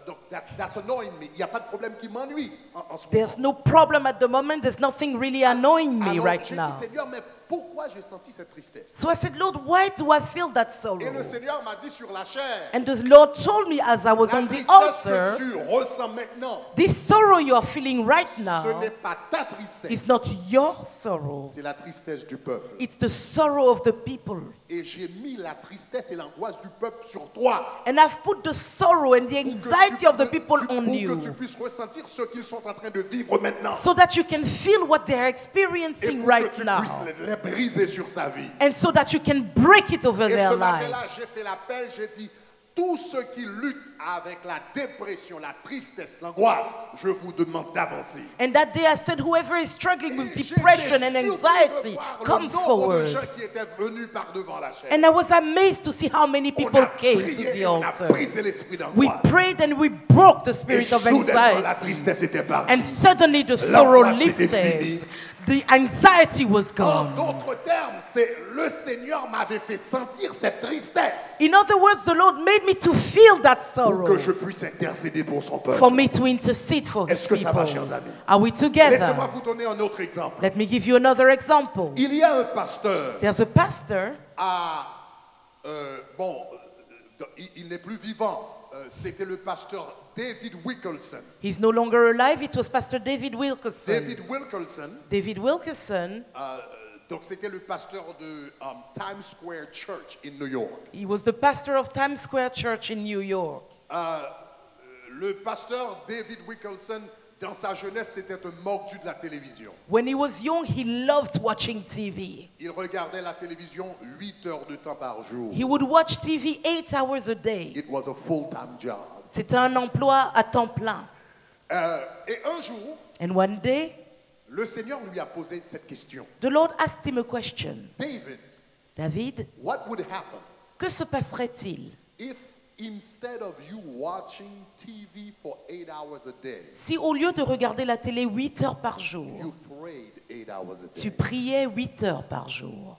donc that's annoying me. Il n'y a pas de problème qui m'ennuie en ce There's moment. no problem at the moment. There's nothing really annoying me Alors, right j'ai now. dit, Seigneur, mais pourquoi j'ai senti cette tristesse? So I said, Lord, why do I feel that Et sorrow? le Seigneur m'a dit sur la chair, And the Lord told me as I was la on the tristesse altar, que tu ressens maintenant, this sorrow you are feeling right ce now n'est pas ta tristesse, is not your sorrow. c'est la tristesse du peuple. It's the sorrow of the people. Et j'ai mis la tristesse et l'angoisse du peuple sur toi. And I've put the sorrow and the anxiety of the people on Pour you, que tu puisses ressentir ce qu'ils sont en train de vivre maintenant. so that you can feel what they're Et experiencing pour que right tu now, puisses les briser sur sa vie. and so that you can break it over Et their ce life. matin-là, j'ai fait l'appel, j'ai dit, tous ceux qui luttent avec la dépression, la tristesse, l'angoisse, je vous demande d'avancer. And that day I said, whoever is struggling with Et j'ai depression été and surpris de anxiety, voir come le nombre de gens forward. qui étaient venus par devant la chaîne. And I was amazed to see how many On people a came to prié the et on a altar. brisé l'esprit We d'angoisse. prayed and we broke the Et spirit of soudainement, la anxiety. tristesse était partie. And suddenly the sorrow L'angoisse était lifted. finie. The anxiety was En gone. d'autres termes, c'est le Seigneur m'avait fait sentir cette tristesse In other words, the Lord made me to feel that pour sorrow, que je puisse intercéder pour son peuple. for me to intercede for His Est-ce que ça va, people. chers amis? Are we Laissez-moi together? vous donner un autre exemple. Let me give you another example. Il y a un pasteur There's a pastor, il n'est plus vivant. C'était le pasteur David Wilkerson. he's no longer alive. It was Pastor David Wilkerson. David Wilkerson, Donc c'était le pasteur de Times Square Church in New York. he was the pastor of Times Square Church in New York. Le pasteur David Wilkerson, dans sa jeunesse, c'était un mordu de la télévision. When he was young, he loved watching TV. Il regardait la télévision 8 heures de temps par jour. He would watch TV 8 hours a day. It was a full-time job. C'était un emploi à temps plein. Et un jour, And one day, le Seigneur lui a posé cette question. the Lord asked him a question. David, David, what would happen que se passerait-il if instead of you watching TV for 8 hours a day, si au lieu de regarder la télé 8 heures par jour, you prayed 8 hours a tu day? priais 8 heures par jour?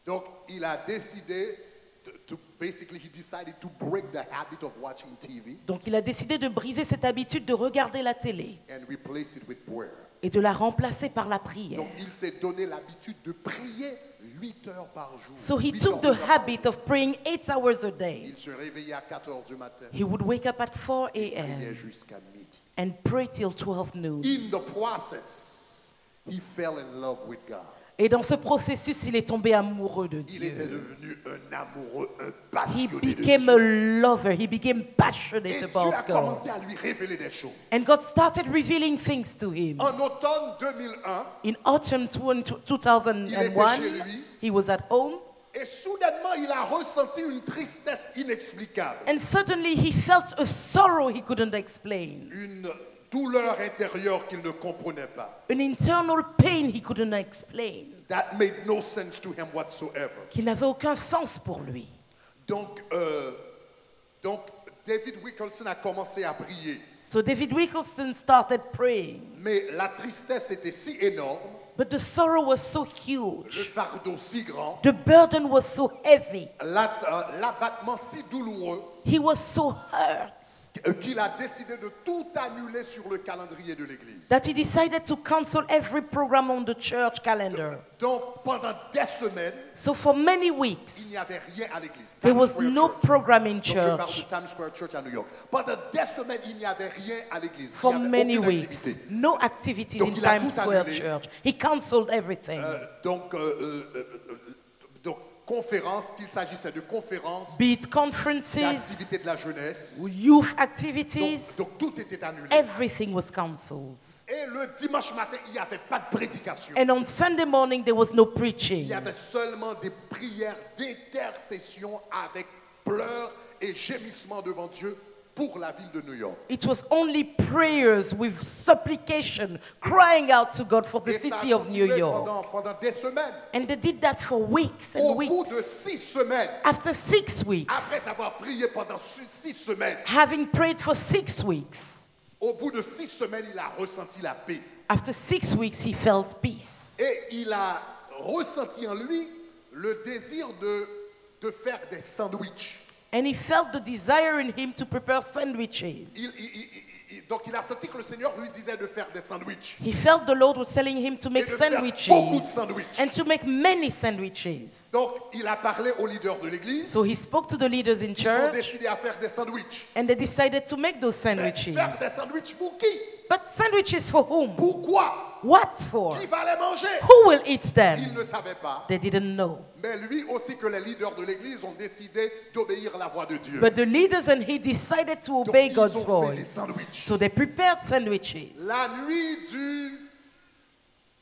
Donc, il a décidé, he decided to break the habit of watching TV Donc il a décidé de briser cette habitude de regarder la télé and replace it with prayer. et de la remplacer par la prière. Donc, il s'est donné l'habitude de prier 8 heures par jour. So he 8 took heures the de temps par habit jour. of praying 8 hours a day. Il se réveillait à 4 heures du matin. He would wake up at 4 Priait a.m. jusqu'à midi. and pray till 12 noon. In the process, he fell in love with God. Et dans ce processus, il est tombé amoureux de Il était Dieu. devenu un amoureux, un He passionné de became a Dieu. lover. He became Et passionate Dieu a about God. commencé à lui révéler des choses. And God started revealing things to him. En automne 2001, In autumn 2001, chez lui. he was at home, et soudainement, il a ressenti une tristesse inexplicable. and suddenly he felt a sorrow he couldn't explain, Une douleur intérieure qu'il ne comprenait pas. an internal pain he couldn't explain, That made no sense to him whatsoever. qui n'avait aucun sens pour lui. Donc David Wilkerson a commencé à prier. So David Wilkerson started praying, Mais la tristesse était si énorme, but the sorrow was so le huge, fardeau si grand, the burden was so heavy, l'abattement si douloureux he was so hurt qu'il a décidé de tout annuler sur le calendrier de l'église. That he decided to cancel every program on the church calendar. Donc pendant des semaines, So for many il weeks, n'y avait rien à l'église. there Times was Square no Church. program in Donc je parle de church. Times Square Church à New York. Pendant des semaines, il n'y avait rien à l'église. For Il n'y avait many aucune weeks, activité. no activities Donc in il a Times tout Square annulé. Church. He cancelled everything. Donc conférences, qu'il s'agissait de conférences, Be it conferences, d'activités de la jeunesse. youth activities, Donc tout était annulé. everything was cancelled. Et le dimanche matin, il n'y avait pas de prédication. And on Sunday morning, there was no Il preaching. y avait seulement des prières d'intercession avec pleurs et gémissements devant Dieu pour la ville de New York. It was only prayers with supplication, crying out to God for the Et ça a city of New continué York. pendant des semaines. And they did that for weeks and Au bout de weeks. 6 semaines, After 6 après weeks, avoir prié pendant 6 semaines, having prayed for 6 weeks, au bout de 6 semaines, il a ressenti la paix. after 6 weeks, he felt peace. Et il a ressenti en lui le désir de faire des sandwichs. And he felt the desire in him to prepare sandwiches. Donc il a senti que le Seigneur lui disait de faire des sandwichs. He felt the Lord was telling him to Et make de faire beaucoup de sandwiches sandwichs. and to make many sandwiches. Donc il a parlé aux leaders de l'église. So he spoke to the leaders in Ils ont church décidé à faire des sandwichs. and they decided to make those Mais sandwiches. faire des sandwichs pour qui? But sandwiches for whom? Pourquoi? What for? Qui va les manger? Who will eat Il them? ne savait pas. They didn't know. Mais lui aussi que les leaders de l'église ont décidé d'obéir à la voix de Dieu. But the leaders and he decided to Donc obey ils God's ont fait des voice. sandwichs. So they prepared sandwiches. La nuit du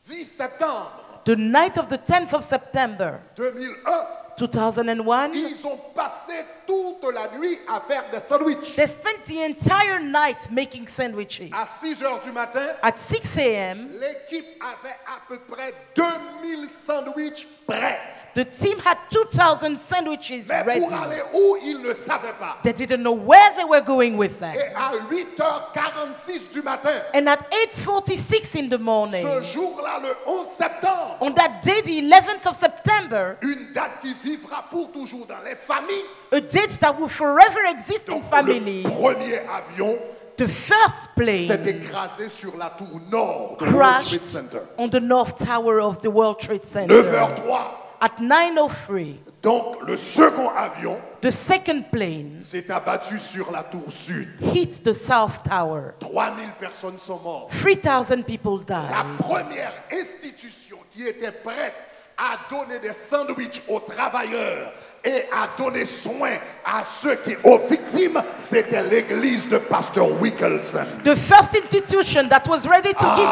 10 septembre The night of the 10th of September 2001, 2001, ils ont passé toute la nuit à faire des sandwichs. they spent the entire night making sandwiches. À 6 heures du matin, At 6 a.m., l'équipe avait à peu près 2000 sandwichs prêts. the team had 2,000 sandwiches Mais ready. pour aller où, ils ne savaient pas. They didn't know where they were going with them. Et à 8h46 du matin, And at 8:46 in the morning, ce jour-là, le 11 septembre, on that day, the 11th of September, une date qui vivra pour toujours dans les familles. a date that will forever exist in Donc, families, le premier avion the first s'est plane écrasé sur la tour nord du World Trade crashed Center. on the North Tower of the World Trade Center. 9h03. At 9:03, Donc, le second avion the second plane s'est abattu sur la tour sud. hit the South Tower. 3000 personnes sont mortes. 3,000 people La died. première institution qui était prête à donner des sandwichs aux travailleurs et à donner soin à ceux aux victimes, c'était l'église de Pasteur Wickelson. The first institution that was ready to give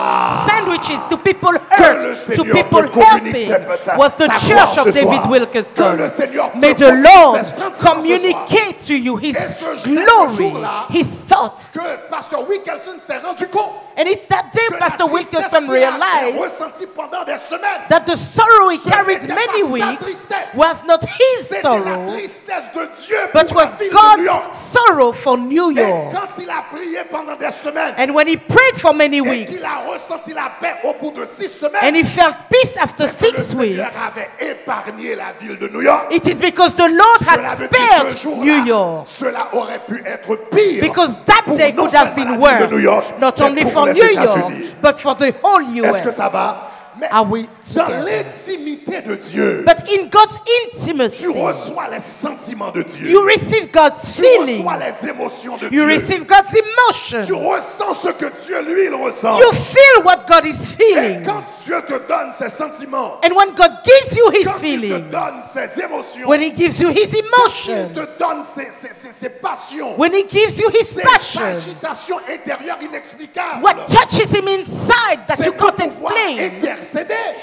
sandwiches to people Que le hurt, to Seigneur people te communique helping, was the sa church gloire of ce David soir. Wilkerson. Que le Seigneur te May the communique Lord ses sentiments ce soir. communicate to you his ce glory, jour-là, his thoughts. Que Pasteur Wickelson s'est rendu compte And it's that day que Pastor la tristesse Wilkerson qu'il avait realized ressentie pendant des semaines, that the sorrow he Ce carried n'était many pas sa weeks tristesse. was not his c'était la sorrow, tristesse de Dieu but pour la was ville de New York. God's sorrow for New Et York. quand il a prié pendant des semaines And when he prayed for many et weeks, qu'il a ressenti la paix au bout de 6 and semaines, he felt peace after c'est que le 6 Seigneur weeks, avait épargné la ville de New York. it is because the Lord Cela had veut dire ce spared jour-là, New York. cela aurait pu être pire. Because that pour day non could have seulement been la ville de New York, worse, not mais only pour for les New York, États-Unis. but for the whole Est-ce que US. ça va? Mais Are we dans together? l'intimité de Dieu, But in God's tu intimacy, reçois les sentiments de Dieu. you receive God's Tu feeling. reçois les émotions de You Dieu. receive God's Tu emotion. ressens ce que Dieu, lui, il ressent. You feel what God is Et feeling. quand Dieu te donne ses sentiments, And when God gives you his quand il te feeling, donne ses émotions, when he gives you his quand il emotion, te donne ses passions, when he gives you his ses passion, agitations intérieures inexplicables, what touches him inside that c'est you pour can't pouvoir explain, intercéder,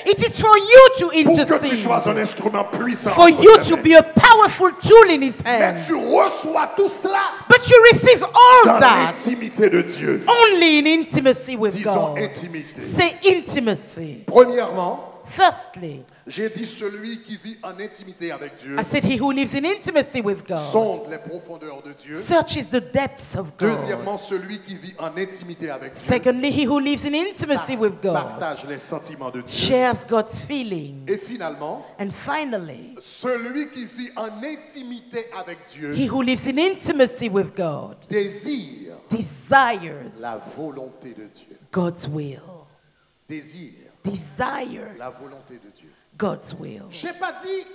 it is for you to pour que tu intercede, sois un instrument puissant for entre you ses to mains. be a powerful tool in his Mais hands. tu reçois tout cela But you receive all dans that l'intimité de Dieu. only in intimacy with Disons God. intimité. Say intimacy. Premièrement, Firstly, j'ai dit celui qui vit en intimité avec Dieu I said he who lives in intimacy with God sonde les profondeurs de Dieu. searches the depths of God. Deuxièmement, celui qui vit en intimité avec Dieu Secondly, he who lives in intimacy with God partage les sentiments de Dieu. shares God's feelings. Et finalement, And finally, celui qui vit en intimité avec Dieu he who lives in intimacy with God désire desires la volonté de Dieu. God's will. Désire Desires la volonté de Dieu. God's will. Je n'ai pas dit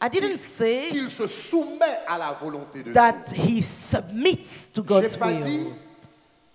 I didn't say qu'il se soumet à la volonté de that Dieu. he submits to Je God's n'ai pas dit will.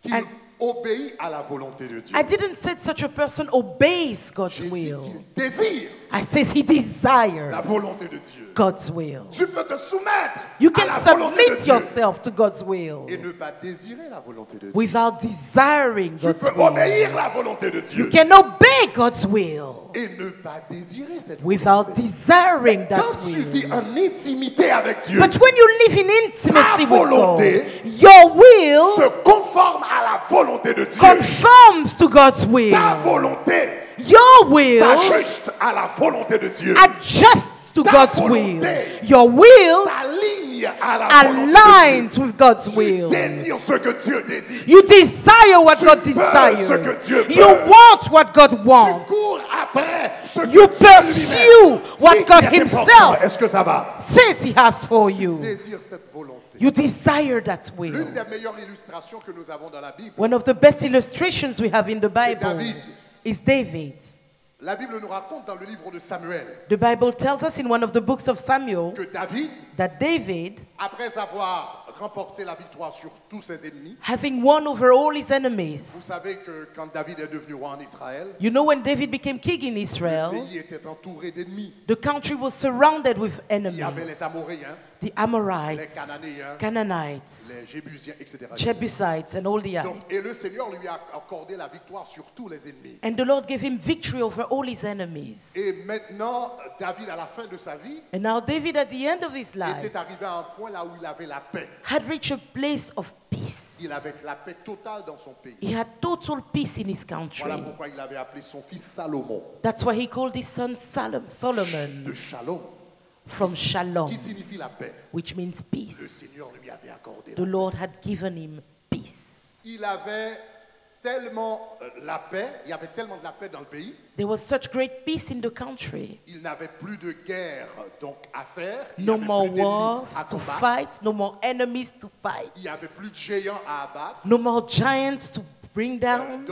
qu'il And- obéit à la volonté de Dieu. I didn't say such a person obeys God's J'ai dit will. qu'il désire I says he desires la volonté de Dieu. God's will. Tu peux te soumettre You à can la volonté de submit Dieu yourself to God's will et ne pas désirer la volonté de Dieu. without desiring Tu God's peux will. obéir la volonté de Dieu You can obey God's will et ne pas désirer cette without volonté. desiring Quand that tu vis will. en intimité avec Dieu, But when you live in intimacy with God, volonté your will se conforme à la volonté de Dieu. conforms to God's will. Ta volonté Your will s'ajuste à la volonté de Dieu. adjusts to Ta God's volonté will. Your will s'aligne à la volonté de aligns Dieu. with God's Tu will. désires ce que Dieu désire. You desire what Tu God veux desires. ce que Dieu veut. You want what God Tu wants. cours après ce que You Dieu pursue lui-même what dit God qu'il est pour himself toi. Est-ce que ça va? Says He has for you. Désire cette volonté. You desire that will. L'une des meilleures illustrations que nous avons dans la Bible, One of the best illustrations we have in the Bible David. is David. la Bible nous raconte dans le livre de Samuel The Bible tells us in one of the books of Samuel que David, that David, après avoir remporté la victoire sur tous ses ennemis, having won over all his vous enemies, savez que quand David est devenu roi en Israël, you know, when David became king in le Israel, pays était entouré d'ennemis. the country was surrounded with Il y avait enemies. les Amoréens, The les Amorites, Cananéens, Canaanites, les Jébusiens, etc. Jebusites, and all the Donc, others. et le Seigneur lui a accordé la victoire sur tous les ennemis. And the Lord gave him victory over all his enemies. Et maintenant, David, à la fin de sa vie, And now David, at the end of his life, était arrivé à un point là où il avait la paix. had reached a place of peace. Il avait la paix totale dans son pays. He had total peace in his country. Voilà pourquoi il avait appelé son fils Salomon, That's why he called his son Solomon, de Shalom, from Shalom, qui signifie la paix. which means Le peace. Seigneur lui avait accordé The la paix. Lord had given him peace. Il avait tellement la paix, il y avait tellement de la paix dans le pays, There was such great peace in the country. il n'avait plus de guerre donc à faire, il No n'y avait more plus d'ennemis wars à to combattre, fight, no more enemies to fight, il n'y avait plus de géants à abattre. no more giants to bring down.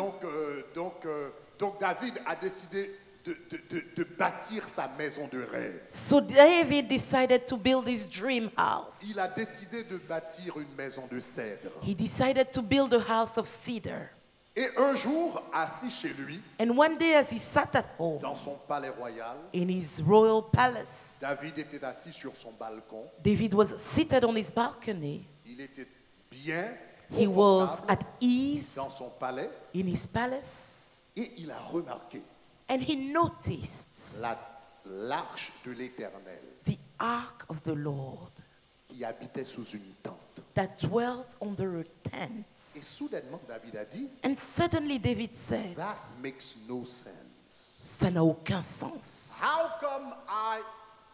Donc David a décidé de bâtir sa maison de rêve. So David decided to build his dream house. Il a décidé de bâtir une maison de cèdre. He decided to build a house of cedar. Et un jour, assis chez lui, And one day, as he sat at home dans son palais royal, in his royal palace, David était assis sur son balcon. David was seated on his balcony. Il était bien He was confortable at ease dans son palais in his palace. et il a remarqué And he noticed l'arche de l'Éternel the ark of the Lord qui habitait sous une tente. that dwelt under a tent. Et soudainement, David a dit, And suddenly David said, that makes no sense. ça n'a aucun sens. How come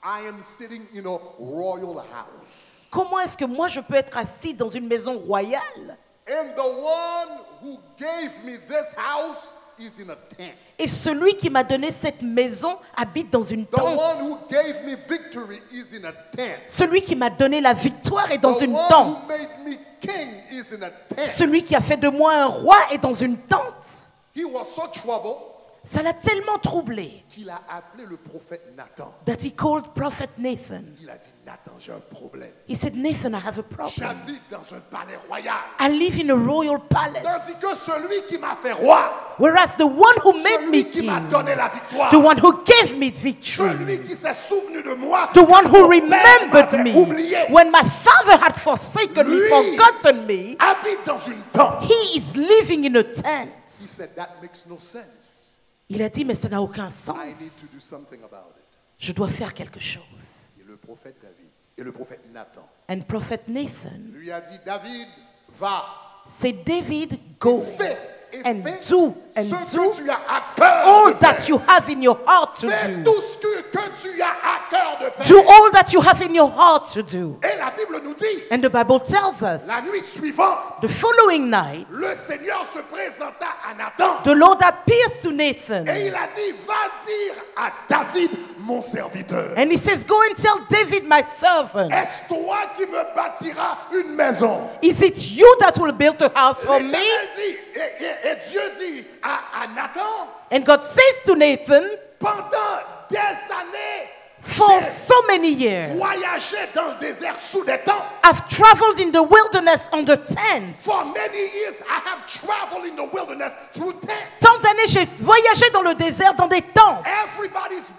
I am sitting in a royal house? Comment est-ce que moi je peux être assis dans une maison royale And the one who gave me this house is in a tent. et celui qui m'a donné cette maison habite dans une The one tente? who gave me victory is in a tent. Celui qui m'a donné la victoire est dans The une one tente. who made me king is in a tent. Celui qui a fait de moi un roi est dans une tente. He was so troubled Ça l'a tellement troublé qu'il a appelé le prophète Nathan. that he called Prophet Nathan. Il a dit, Nathan, j'ai un problème. He said, Nathan, I have a problem. J'habite dans un palais royal. I live in a royal Tandis palace. que celui qui m'a fait roi, Whereas the one who made me celui qui m'a king, donné la victoire, the one who gave me victory, celui qui s'est souvenu de moi, the one quand who mon père remembered m'avait me oublié, when my father had forsaken me, Lui. forgotten me, habite dans une tente. he is living in a tent. He said, that makes no sense. Il a dit, mais ça n'a aucun I need to sens. do something about it. Je dois faire quelque chose. Et le prophète David et le prophète Nathan And Prophet Nathan lui a dit, David, va, said, David, go fais et and fais do ce and que tu as à cœur all de that faire. you have in your heart to Fais do. tout ce que tu as à cœur de faire. Do all that you have in your heart to do. Et la Bible nous dit, And the Bible tells us la nuit suivante, the following night, le Seigneur se présenta à Nathan. the Lord appears to Nathan Et il a dit, va dire à David, mon serviteur. and he says, go and tell David, my servant, Est-ce toi qui me bâtiras une maison? is it you that will build a house for me? L'Éternel dit, et Dieu dit à Nathan, And God says to Nathan, pendant des années, for j'ai so many years, voyagé dans le désert sous des tentes. I've traveled in the wilderness under tents. For many years, I have traveled in the wilderness through tents. Tant d'années, j'ai voyagé dans le désert dans des tentes. Everybody's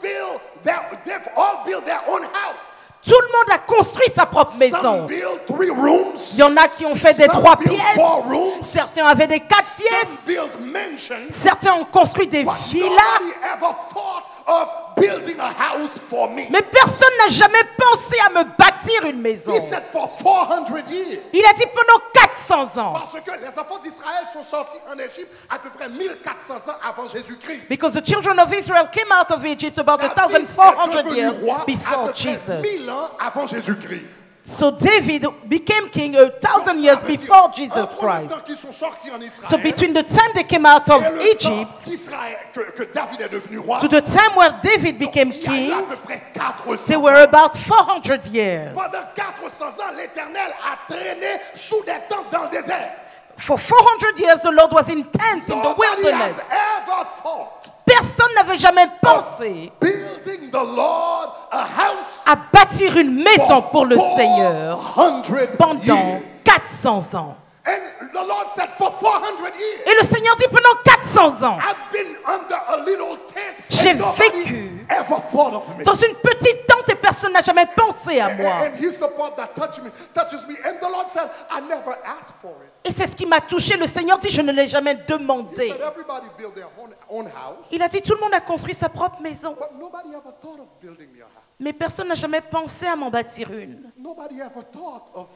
they've all built their own house. Tout le monde a construit sa propre Some maison. built 3 rooms. Il y en a qui ont fait des Some 3 built pièces. 4 rooms. Certains avaient des 4 Some pièces. built mansions. Certains ont construit des But villas. nobody ever thought of building a house for me. Mais personne n'a jamais pensé à me bâtir une maison. He said for 400 years. Il a dit pendant 400 ans. Parce que les enfants d'Israël sont sortis en Égypte à peu près 1400 ans avant Jésus-Christ. Because the children of Israel came out of Egypt about David est 1,400 devenu years roi à before peu près Jesus. 1000 ans avant Jésus-Christ. So David became king 1,000 years before Jesus Christ. Qu'ils sont sortis en Israël, So between the time they came out of et le temps Egypt qu'Israël- que David est devenu roi, to the time where David became il y a eu king, à peu près 400 they ans. were about 400 years. Pendant 400 ans, l'Éternel a traîné sous des tentes dans le désert. For 400 years, the Lord was in tents in the Nobody has wilderness. ever thought Personne n'avait jamais pensé building the Lord a house à bâtir une maison pour le for Seigneur 400 pendant years. 400 ans. And the Lord said for 400 years, Et le Seigneur dit pendant 400 ans, I've been under a little tent J'ai and nobody vécu ever thought of me. dans une petite tente et personne n'a jamais pensé à moi. And here's the part that touches me. And the Lord said, I never asked for it. Et c'est ce qui m'a touché. Le Seigneur dit, je ne l'ai jamais He demandé. said, everybody built their own house, Il a dit, tout le monde a construit sa propre maison. but nobody ever thought of building me a house. Mais personne n'a jamais pensé à m'en bâtir une. Nobody ever thought of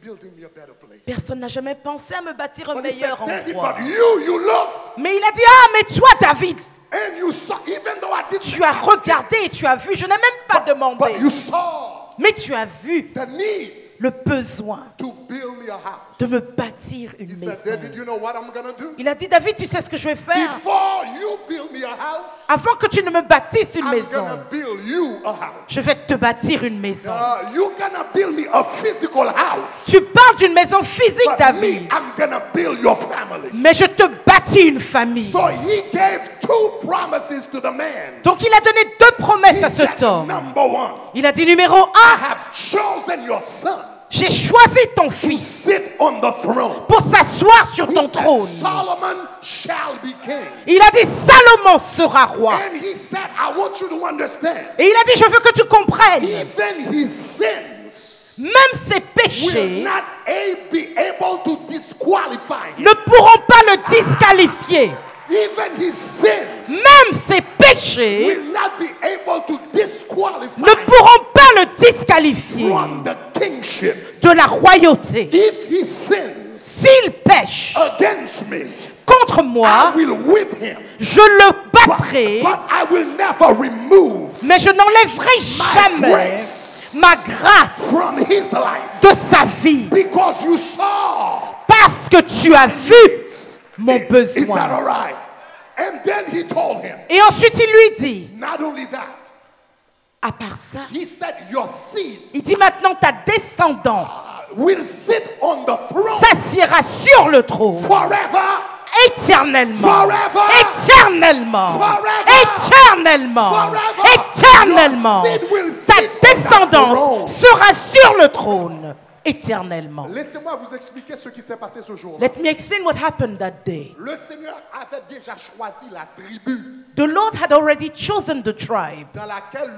building me a better place. Personne n'a jamais pensé à me bâtir un But he said, meilleur David, endroit. but you looked Mais il a dit, ah, mais toi, David, and you saw, even though I didn't tu as ask it, regardé et tu as vu. Je n'ai même pas demandé. but you saw Mais tu as vu the need le besoin to build me a house. de me bâtir une He said, maison. David, you know what I'm going to do? Il a dit, David, tu sais ce que je vais faire? Before you build me a house, Avant que tu ne me bâtisses une I'm maison, going to build you a house. je vais te bâtir une maison. You're going to build me a physical house. Tu parles d'une maison physique, But David, me, I'm going to build your family. mais je te bâtis une famille. So he gave 2 promises to the man. Donc il a donné 2 promesses He à ce said, homme. number 1, Il a dit numéro 1, I have chosen your son j'ai choisi ton to fils sit on the throne. pour s'asseoir sur He ton said, trône. Solomon shall be king. Il a dit Salomon sera roi. And he said, I want you to understand, Et il a dit, je veux que tu comprennes, even his sins même ses will péchés not be able to disqualify him. ne pourront pas le disqualifier. Even his sins Même ses péchés will not be able to disqualify ne him pourront pas le disqualifier from the kingship. de la royauté. If he sins S'il pêche against me, contre I moi, will whip him. je le battrai, But I will never remove mais je n'enlèverai jamais grace ma grâce from his life de sa vie, because you saw. parce que tu as vu mon Is that besoin. all right? And then he told him, Et ensuite il lui dit, not only that, à part ça, he said, your seed il dit maintenant ta descendance will sit on the throne s'assiera sur le trône forever. éternellement, Forever. éternellement, Forever. éternellement, Forever. éternellement. Your seed will Ta sit on that descendance throne. sera sur le trône éternellement. Laissez-moi vous expliquer ce qui s'est passé ce jour. Let me explain what happened that day. Le Seigneur avait déjà choisi la tribu The Lord had already chosen the tribe dans laquelle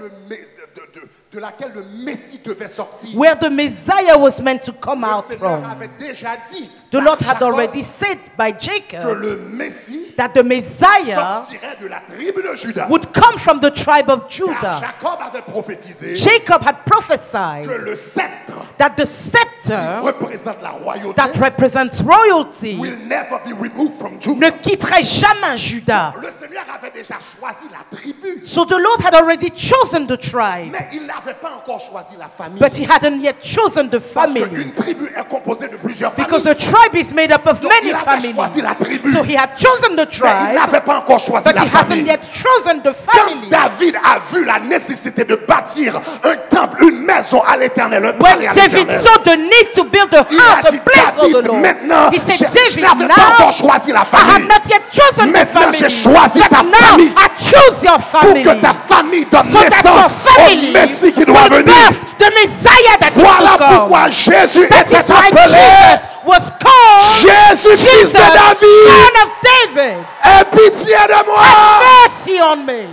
de laquelle le Messie devait sortir. where the Messiah was meant to come Le out Seigneur from. avait déjà dit The par Lord had Jacob already said by que Jacob le Messie that the Messiah sortirait de la tribu de Juda. would come from the tribe of Car Judah. Jacob avait prophétisé Jacob had prophesied que le sceptre that the qui scepter représente la royauté that represents royalty will never be removed from Judah. ne quitterait jamais Judah. Le Seigneur avait déjà choisi la tribu, So the Lord had already chosen the tribe, mais il n'avait pas encore choisi la famille. but he hadn't yet chosen the Parce family. qu'une tribu est composée de plusieurs Because familles. the tribe is made up of Donc, many il avait choisi families. la tribu, So he had chosen the mais il tribe, n'avait pas encore choisi but la he hasn't famille. yet chosen the Quand family. David a vu la nécessité de bâtir un temple, une maison à l'Éternel, un When palais à David l'Éternel, saw the need to build a il a house, dit, a place for the David, Lord, maintenant, he said, je David, n'avais pas now encore choisi la I have famille. not yet chosen the Maintenant, family, j'ai choisi but ta now famille I choose your Pour family, que ta famille donne so that your naissance family au Messie qui doit will venir. birth the Messiah that is Voilà to come. pourquoi Jésus That était is why appelé Jesus was called Jésus, fils Jesus, de David. son of David. Aie pitié de moi. Have mercy on me.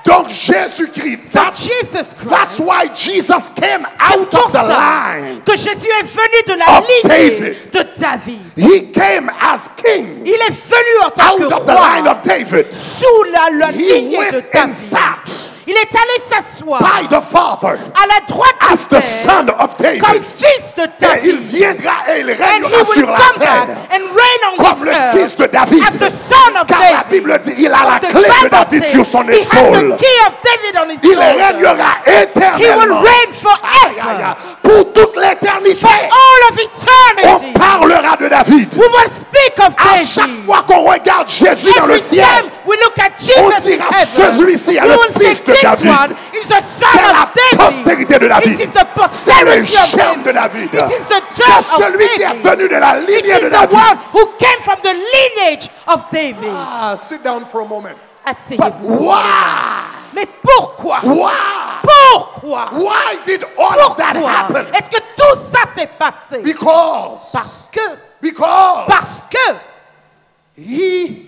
Donc Jésus-Christ, So that's Jesus Christ, why Jesus came c'est out pour of the ça line. que Jésus est venu de la of lignée David. de David. He came as king Il est venu en tant que out of the line roi of David. sous la He lignée de went and David. sat Il est allé s'asseoir by the Father à la droite as du the Père son of comme David. fils de Et David. il viendra et il And he régnera will sur la come back terre and reign on comme this le earth fils de David. as the son of Car la David. Bible dit il a la The clé de Bible David says sur son he has épaule. the key of David on his Il shoulder. régnera He will éternellement. reign Aïe, forever. aïe, aïe. Pour toute l'éternité. For all of On eternity. parlera de David. We will speak of À David. chaque fois qu'on regarde Jésus dans le Every ciel, time we look at on Jesus in dira heaven, celui-ci est we le will say fils de this David. one is the son C'est of la David. postérité de David. It is the C'est le posterity of germe de David. David. It is the C'est germ of celui qui est David. venu de la It lignée is de the David. one who came from the lineage of David. Ah, sit down for a moment. But Asseyez-vous. why? Mais pourquoi? Why? Pourquoi? Why did all of that Pourquoi? happen? Est-ce que tout ça s'est passé? Because Parce que he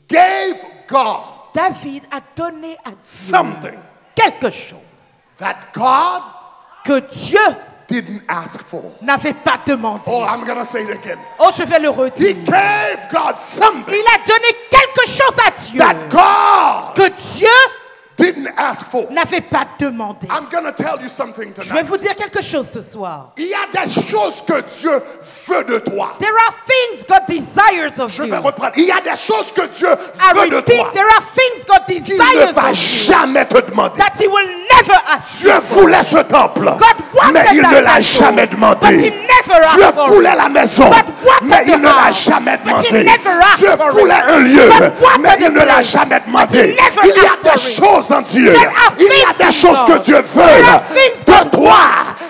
gave God David a donné à Dieu something quelque chose that God que Dieu didn't ask for. n'avait pas demandé. Oh, I'm going to say it again. Oh, je vais le He redire. gave God something Il a donné quelque chose à Dieu that God que Dieu didn't ask for. n'avait pas demandé. I'm going to tell you something Je vais tonight. vous dire quelque chose ce soir. Il y a des choses que Dieu veut de toi. There are things God desires of Je you. vais reprendre. Il y a des choses que Dieu I veut de repeat, toi there are things God qu'il ne desires va of you jamais te demander. that He will never ask Dieu you for. voulait ce temple, wanted mais il that ne l'a temple, jamais but he demandé. never asked Dieu for voulait it. la maison, God wanted mais il the ne l'a house, jamais but he demandé. never asked Dieu for voulait it. un lieu, God wanted mais il the ne l'a place, jamais demandé. but he never Il y a asked des for it. choses en Dieu, There are il y a things des in choses que God. Dieu There veut are things de God toi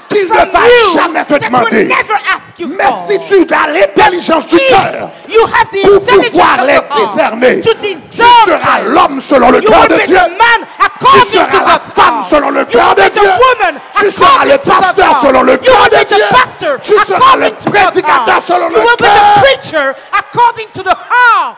qu'il ne from va you jamais te that will demander. never ask you Mais for. si tu as l'intelligence du cœur If you have the pour intelligence pouvoir of les the heart discerner, to tu discern seras them, l'homme selon le you cœur will de be Dieu. the man Tu according to seras la the femme heart. selon le You cœur will de be the Dieu. woman Tu seras le according to the pasteur heart. selon le You cœur will de be the Dieu. pastor Tu seras le according to the prédicateur heart. selon You le will be the cœur. preacher according to the heart.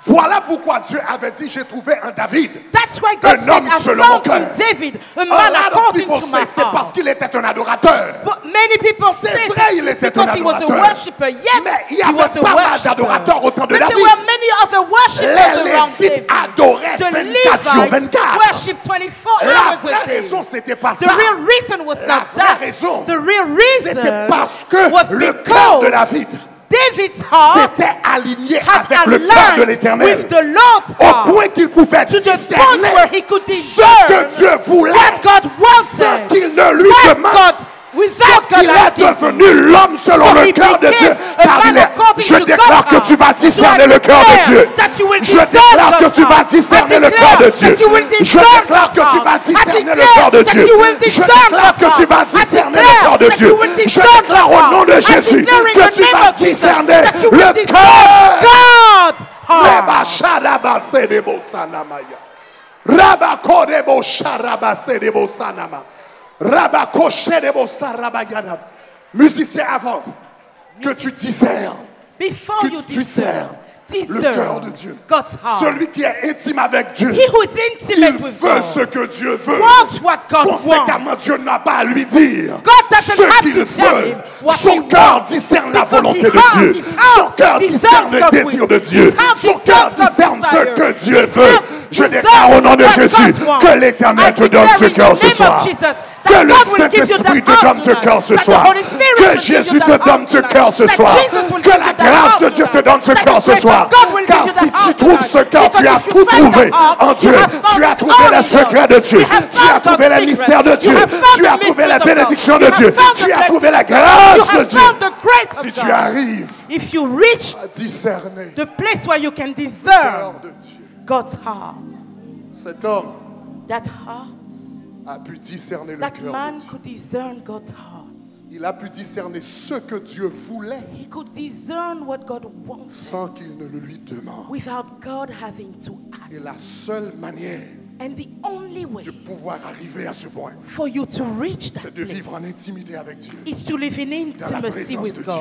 Voilà pourquoi Dieu avait dit, j'ai trouvé un David. That's why God Un said, homme I selon mon found cœur. in David a A man lot of according people to say my c'est parce heart. qu'il était un adorateur. But many people C'est say vrai, il était un because he was a adorateur. worshipper. Yes, Mais il y he avait was a pas mal worshipper. d'adorateurs au temps de But there David. were many other worshippers Les around Lévites David. adoraient The 24 sur Levites 24. worship 24 La hours vraie a day. raison, c'était pas The ça. real reason was La not vraie that. raison, The real c'était reason parce que was le cœur de because David David's heart s'était aligné had avec le cœur de aligned l'Éternel. with the Lord's Au heart. point qu'il pouvait To the point discerner where he could ce que discern Dieu voulait what God sans wanted. qu'il ne lui What demande. God, without God Il est asking. devenu l'homme selon So le he cœur de became Dieu. a Car man il est, according je to déclare God's que tu vas heart. discerner So I le cœur de declare Dieu. that you will Je discern déclare que God's tu vas heart. discerner I le cœur de declare Dieu. that you will Je discern déclare que God's tu vas heart. discerner I le cœur de declare Dieu. that you will Je discern déclare que God's tu vas heart. I discerner declare le cœur de that Dieu. you will Je discern déclare God's au nom de heart. I Jésus declare in que the tu name vas of Jesus discerner that you will le discern cœur. God's heart. Reba sharaba sedebo sanamaya. Rabako debo sharaba sedebo sanama. Rabako shedebo sarabayana. Musicien, avant que tu discernes, Before que you tu discernes, le cœur de Dieu. God's heart. Celui qui est intime avec Dieu. He who is intimate Il with veut God ce que Dieu veut. wants what God wants. Conséquemment, Dieu n'a pas à lui dire God doesn't ce have qu'il to tell veut. him what Son he cœur wants. discerne la Because volonté his de heart, Dieu. his heart Son cœur discerns discerne le God's désir will. de Dieu. His heart Son discerns cœur God's discerne ce desire. que Dieu His veut. heart Je discerns déclare au nom de what Jésus God wants. que l'Éternel te I donne ce declare in cœur the ce name of soir. Jesus Que that le God will give you Saint-Esprit that te heart donne ce tonight. cœur ce That the soir. Holy Spirit Que will give Jésus you te that donne heart ce tonight. cœur ce That soir. Jesus will Que give la you that grâce heart de Dieu te tonight. donne ce That cœur the ce grace soir. of God will Car give you si that tu heart trouves tonight. ce cœur, tu Because as if you tout find trouvé that heart, en you Dieu. have found Tu as it trouvé all les in secrets de God. Dieu. You have Tu as found trouvé God's les mystères de secret. Dieu. You have found Tu as the trouvé la mysteries of God. bénédiction de You have Dieu. found the Tu as trouvé la blessings of God. grâce You de have Dieu. found the grace Si of tu God. arrives If you reach à discerner the place where you can le cœur discern de Dieu, God's heart, cet homme that heart, a pu discerner le that cœur de man Dieu. could discern God's heart. Il a pu discerner ce que Dieu voulait He could discern what God sans wanted qu'il ne le lui demande. without God having to Et ask. la seule manière And the only way de pouvoir arriver à ce point, for you to reach that c'est de place vivre en intimité avec Dieu. is to live in Dans la intimacy présence with de God,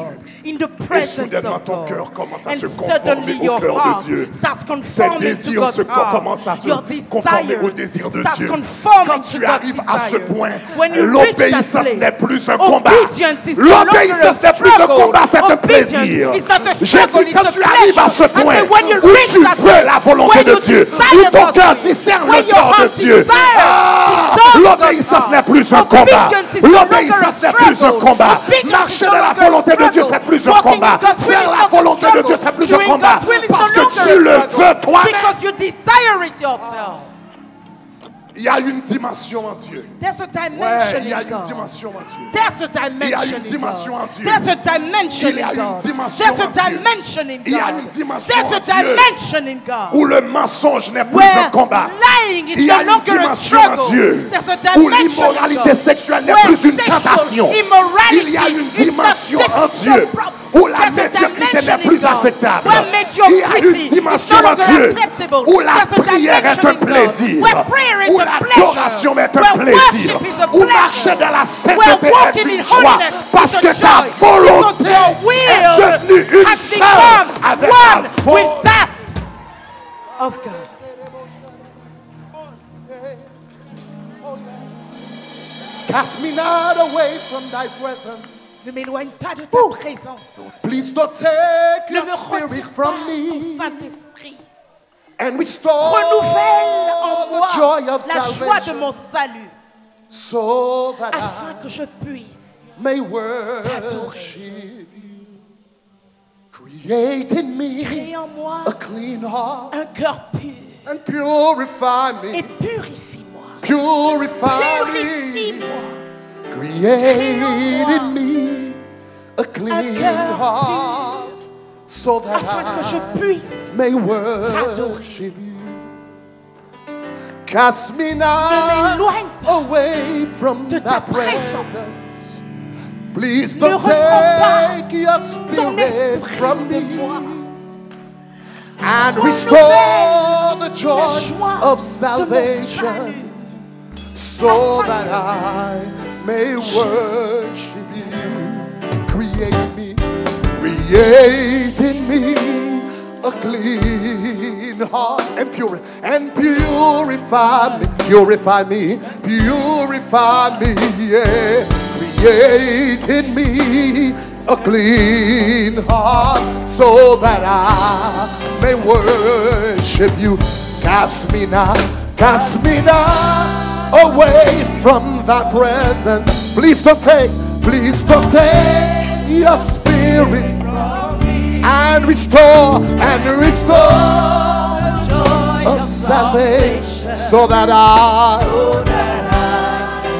Dieu. in the Et presence soudainement, of ton God. cœur commence à And se conformer suddenly au your cœur de heart Dieu. starts Tes conforming to désirs God's heart. commencent à se Your conformer au desires désir de start Dieu. conforming Quand to tu God's arrives à ce desires. point, When you reach l'obéissance that n'est place, plus un combat. obedience is no longer L'obéissance a n'est plus un struggle. combat, c'est un Obedience plaisir. is not a J'ai struggle, dit, it's quand a tu arrives à ce pleasure. I point say, when you où reach tu that veux place, la volonté when de you Dieu, desire où ton God's cœur will, discerne when le your cœur de heart Dieu, desires l'obéissance God's n'est plus un heart. combat. Obedience is no L'obéissance longer a n'est plus un struggle. combat. Obedience Marcher is no dans la longer a volonté de Dieu, struggle. c'est plus un Walking in combat. God's will Faire is la not a volonté de Dieu, struggle. c'est plus un Doing combat. God's will is Parce no que longer tu a le struggle. veux toi-même. Because you desire it yourself. Il y a une dimension en Dieu. There's a Ouais, dimension il y a in une God. dimension en Dieu. There's a dimension Il y a une in dimension God. en Dieu. There's a dimension Il y a in une God. dimension There's a en Dieu. dimension in Il y a God. une dimension There's a en Dieu dimension in God. où le mensonge n'est plus Where un combat. lying is Il y a no une longer a dimension en struggle. Dieu There's a où dimension in l'immoralité God. sexuelle n'est Where plus une sexual tentation. immorality Il y a une is not dimension en sexual Dieu problem. où la There's a médiocrité dimension n'est plus in God. acceptable. Where Il y a une mediocrity dimension is no en longer Dieu acceptable. où la There's a prière est dimension un in God. plaisir, Where prayer is où a l'adoration pleasure. est un Where plaisir, worship is a où pleasure. marcher dans la Where sainteté est walking une in joie holiness parce is a que ta joy. volonté Because your est will devenue une has seule become avec one la with volonté. that of God. Cast me not away from thy presence. Ne m'éloigne pas de ta présence. Please don't take Ne your me spirit retire from pas ton me Saint-Esprit. and restore Renouvelle en the moi joy of la joie de salvation mon salut, so that afin I que je puisse may worship you. Create in me créer en moi a clean heart un cœur pur and purify et me. purifie-moi. Purify me. Purifie-moi. Create in me a clean cœur heart so that Afin que je I puisse may t'adorer. worship you. Cast me Ne not m'éloigne pas away from de ta thy présence. presence. Please Ne don't reprends pas take your ton spirit esprit from de me moi. and Renouvelle restore the la joy joie of de mon salvation salut, so afin that que I may worship you. Create in me a clean heart and purify me, purify me, purify me, yeah. Create in me a clean heart so that I may worship you. Cast me not away from thy presence. Please don't take your spirit and restore the joy of salvation so that I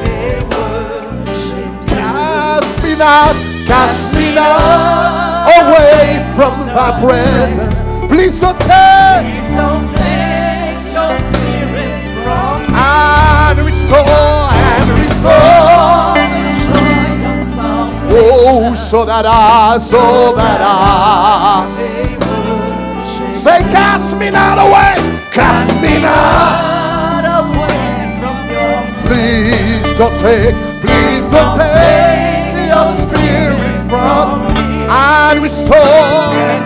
may worship. cast me not away from thy presence. Please don't take Don't take your spirit from me. and restore The joy of salvation oh so that I may worship. say cast me not away, cast me not. Not away from your Please don't take your spirit from me and restore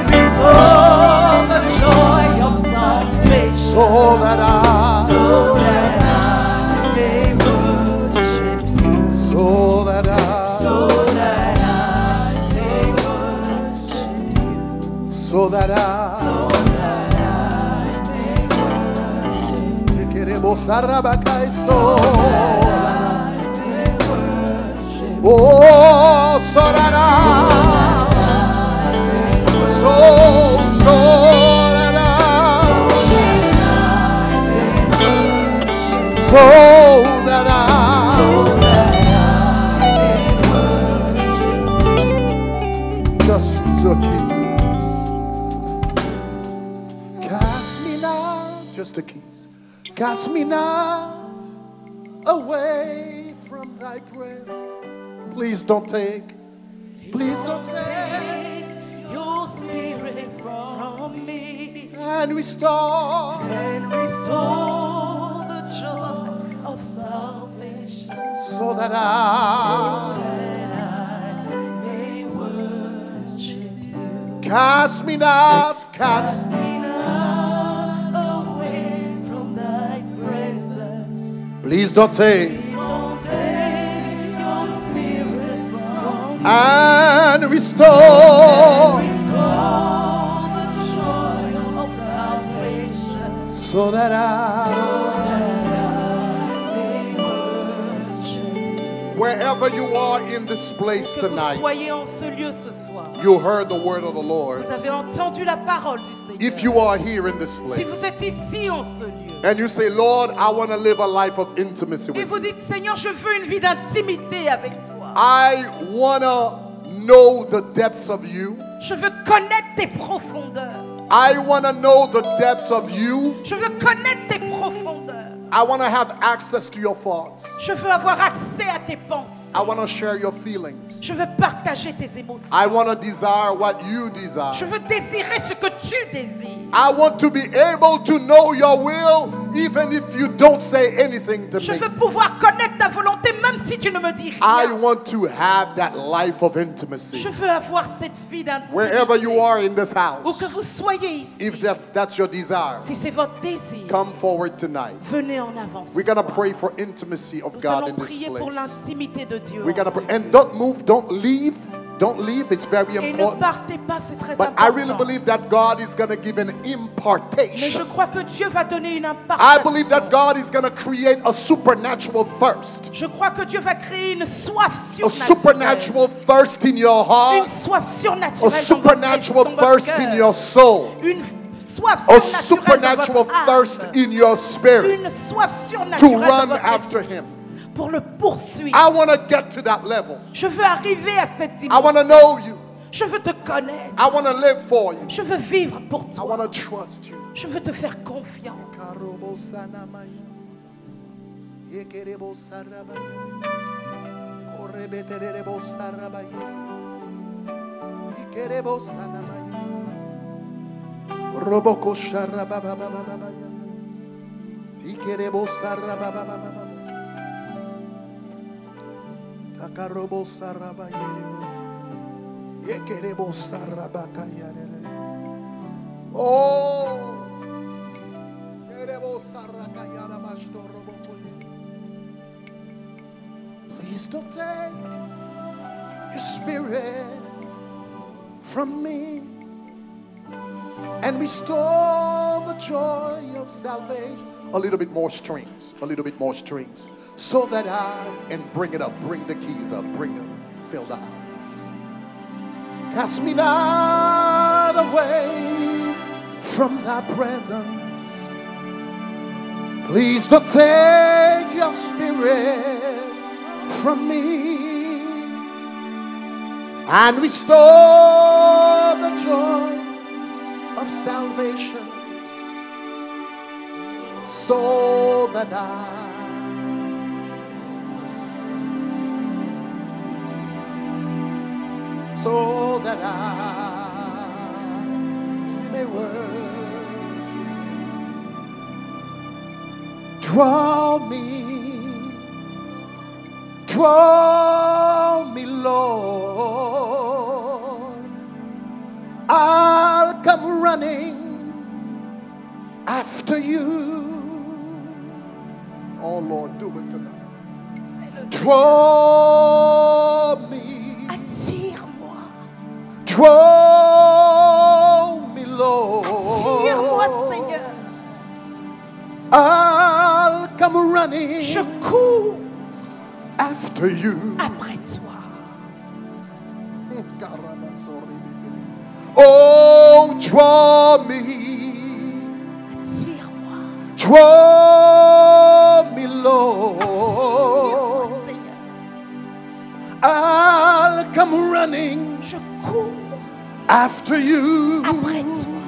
restore the so that I may worship. Oh, so that I just the keys. Cast me not, just the keys. Cast me not away from thy presence. Please don't take your spirit from me and restore the joy of salvation, so that I may worship you. cast me not, Cast me not away from thy presence. please don't take Don't take your spirit from me. and restore The joy of salvation, so that I may worship you. wherever you are in this place Que vous tonight, soyez en ce lieu ce soir. you heard the word of the Lord. Vous avez entendu la parole du Seigneur. If you are here in this Si place vous êtes ici en ce lieu and you say, Lord, I want to live a life of intimacy et with vous you. dites, Seigneur, je veux une vie d'intimité avec toi. I want to know the depths of you. Je veux connaître tes profondeurs. I want to know the depths of you. Je veux connaître tes profondeurs. I want to have access to your thoughts. Je veux avoir accès à tes pensées. I want to share your feelings. Je veux partager tes émotions. I want to desire what you desire. Je veux désirer ce que tu désires. I want to be able to know your will even if you don't say anything to Je me. veux pouvoir connaître ta volonté même si tu ne me dis I rien. want to have that life of intimacy. Je veux avoir cette vie d'intimité. Wherever you are in this Où house, que vous soyez ici. if that's your desire, Si c'est votre désir, come forward tonight. venez en avant. ce We're going to soir. pray for intimacy of Nous God allons in this prier pour place. l'intimité de Dieu. We're going to en pray. ce And don't move, don't leave. Don't leave. It's very Et ne important. partez pas, c'est très But I really important. believe that God is going to give an Mais je impartation. crois que Dieu va donner une I impartation. believe that God is going to create a supernatural thirst. Je crois que Dieu va créer une soif A surnaturelle. supernatural thirst in your Une heart. soif surnaturelle A dans supernatural votre cœur. thirst in your soul. Une soif A surnaturelle dans supernatural votre âme. thirst in your spirit Une soif to surnaturelle dans run votre after esprit. Him. Pour le poursuivre. I want to get to that level. Je veux arriver à cette I want to dimension. know you. Je veux te connaître. I want to live for you. Je veux vivre pour I toi. want to trust you. Je veux te faire confiance. Oh, please don't take your spirit from me and restore the joy of salvation. A little bit more strings, a little bit more strings, so that and bring it up, bring the keys up, bring it, fill the house. Cast me not away from thy presence. Please don't take your spirit from me and restore the joy of salvation, so that I may worship. Draw me, Lord. I'll come running after you. Oh Lord, do it tonight. Draw me. Attire-moi. Draw running Je cours after you. après toi. Oh, draw me, Attire-moi. draw me, Attire-moi, Lord. Seigneur. I'll come running Je cours after you. après toi.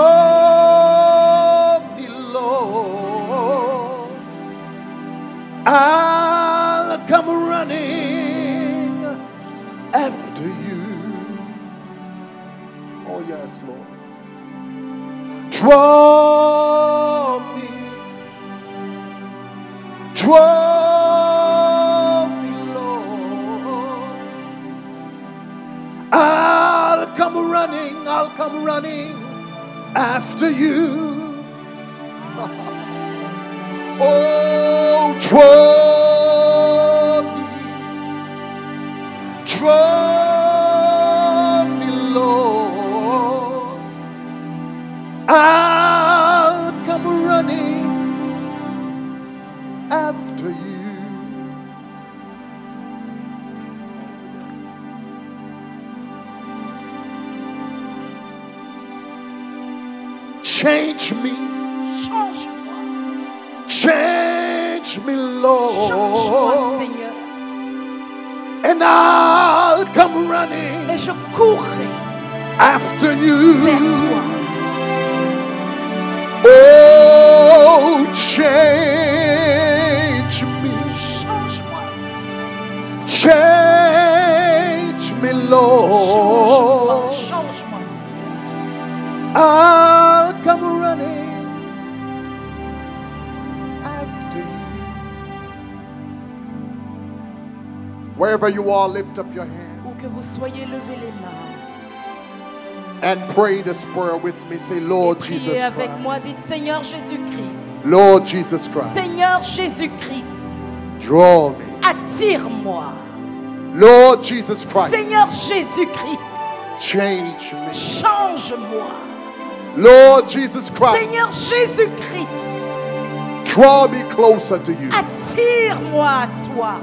Draw me, Lord. I'll come running after you. Oh, yes, Lord. Draw me, Lord. I'll come running after you. Oh, draw me, Lord. I'll come running after you. Change me, Change-moi. change me, Change-moi, Lord. Seigneur. And I'll come running Et je courrai after vers you. toi. Oh, change me, Change-moi. change me, Lord. Change-moi, Seigneur. I'll come running after you. Wherever you are, lift up your hand Où que vous soyez, levez les mains. and pray this prayer with me. Say, Lord Jesus Priez avec moi, Christ. dites Seigneur Jésus-Christ. Lord Jesus Christ, Seigneur Jésus-Christ, draw me. attire-moi. Lord Jesus Christ, Seigneur Jésus-Christ, change me. change-moi. Lord Jesus Christ, Seigneur Jésus-Christ, draw me closer to you. attire-moi à toi.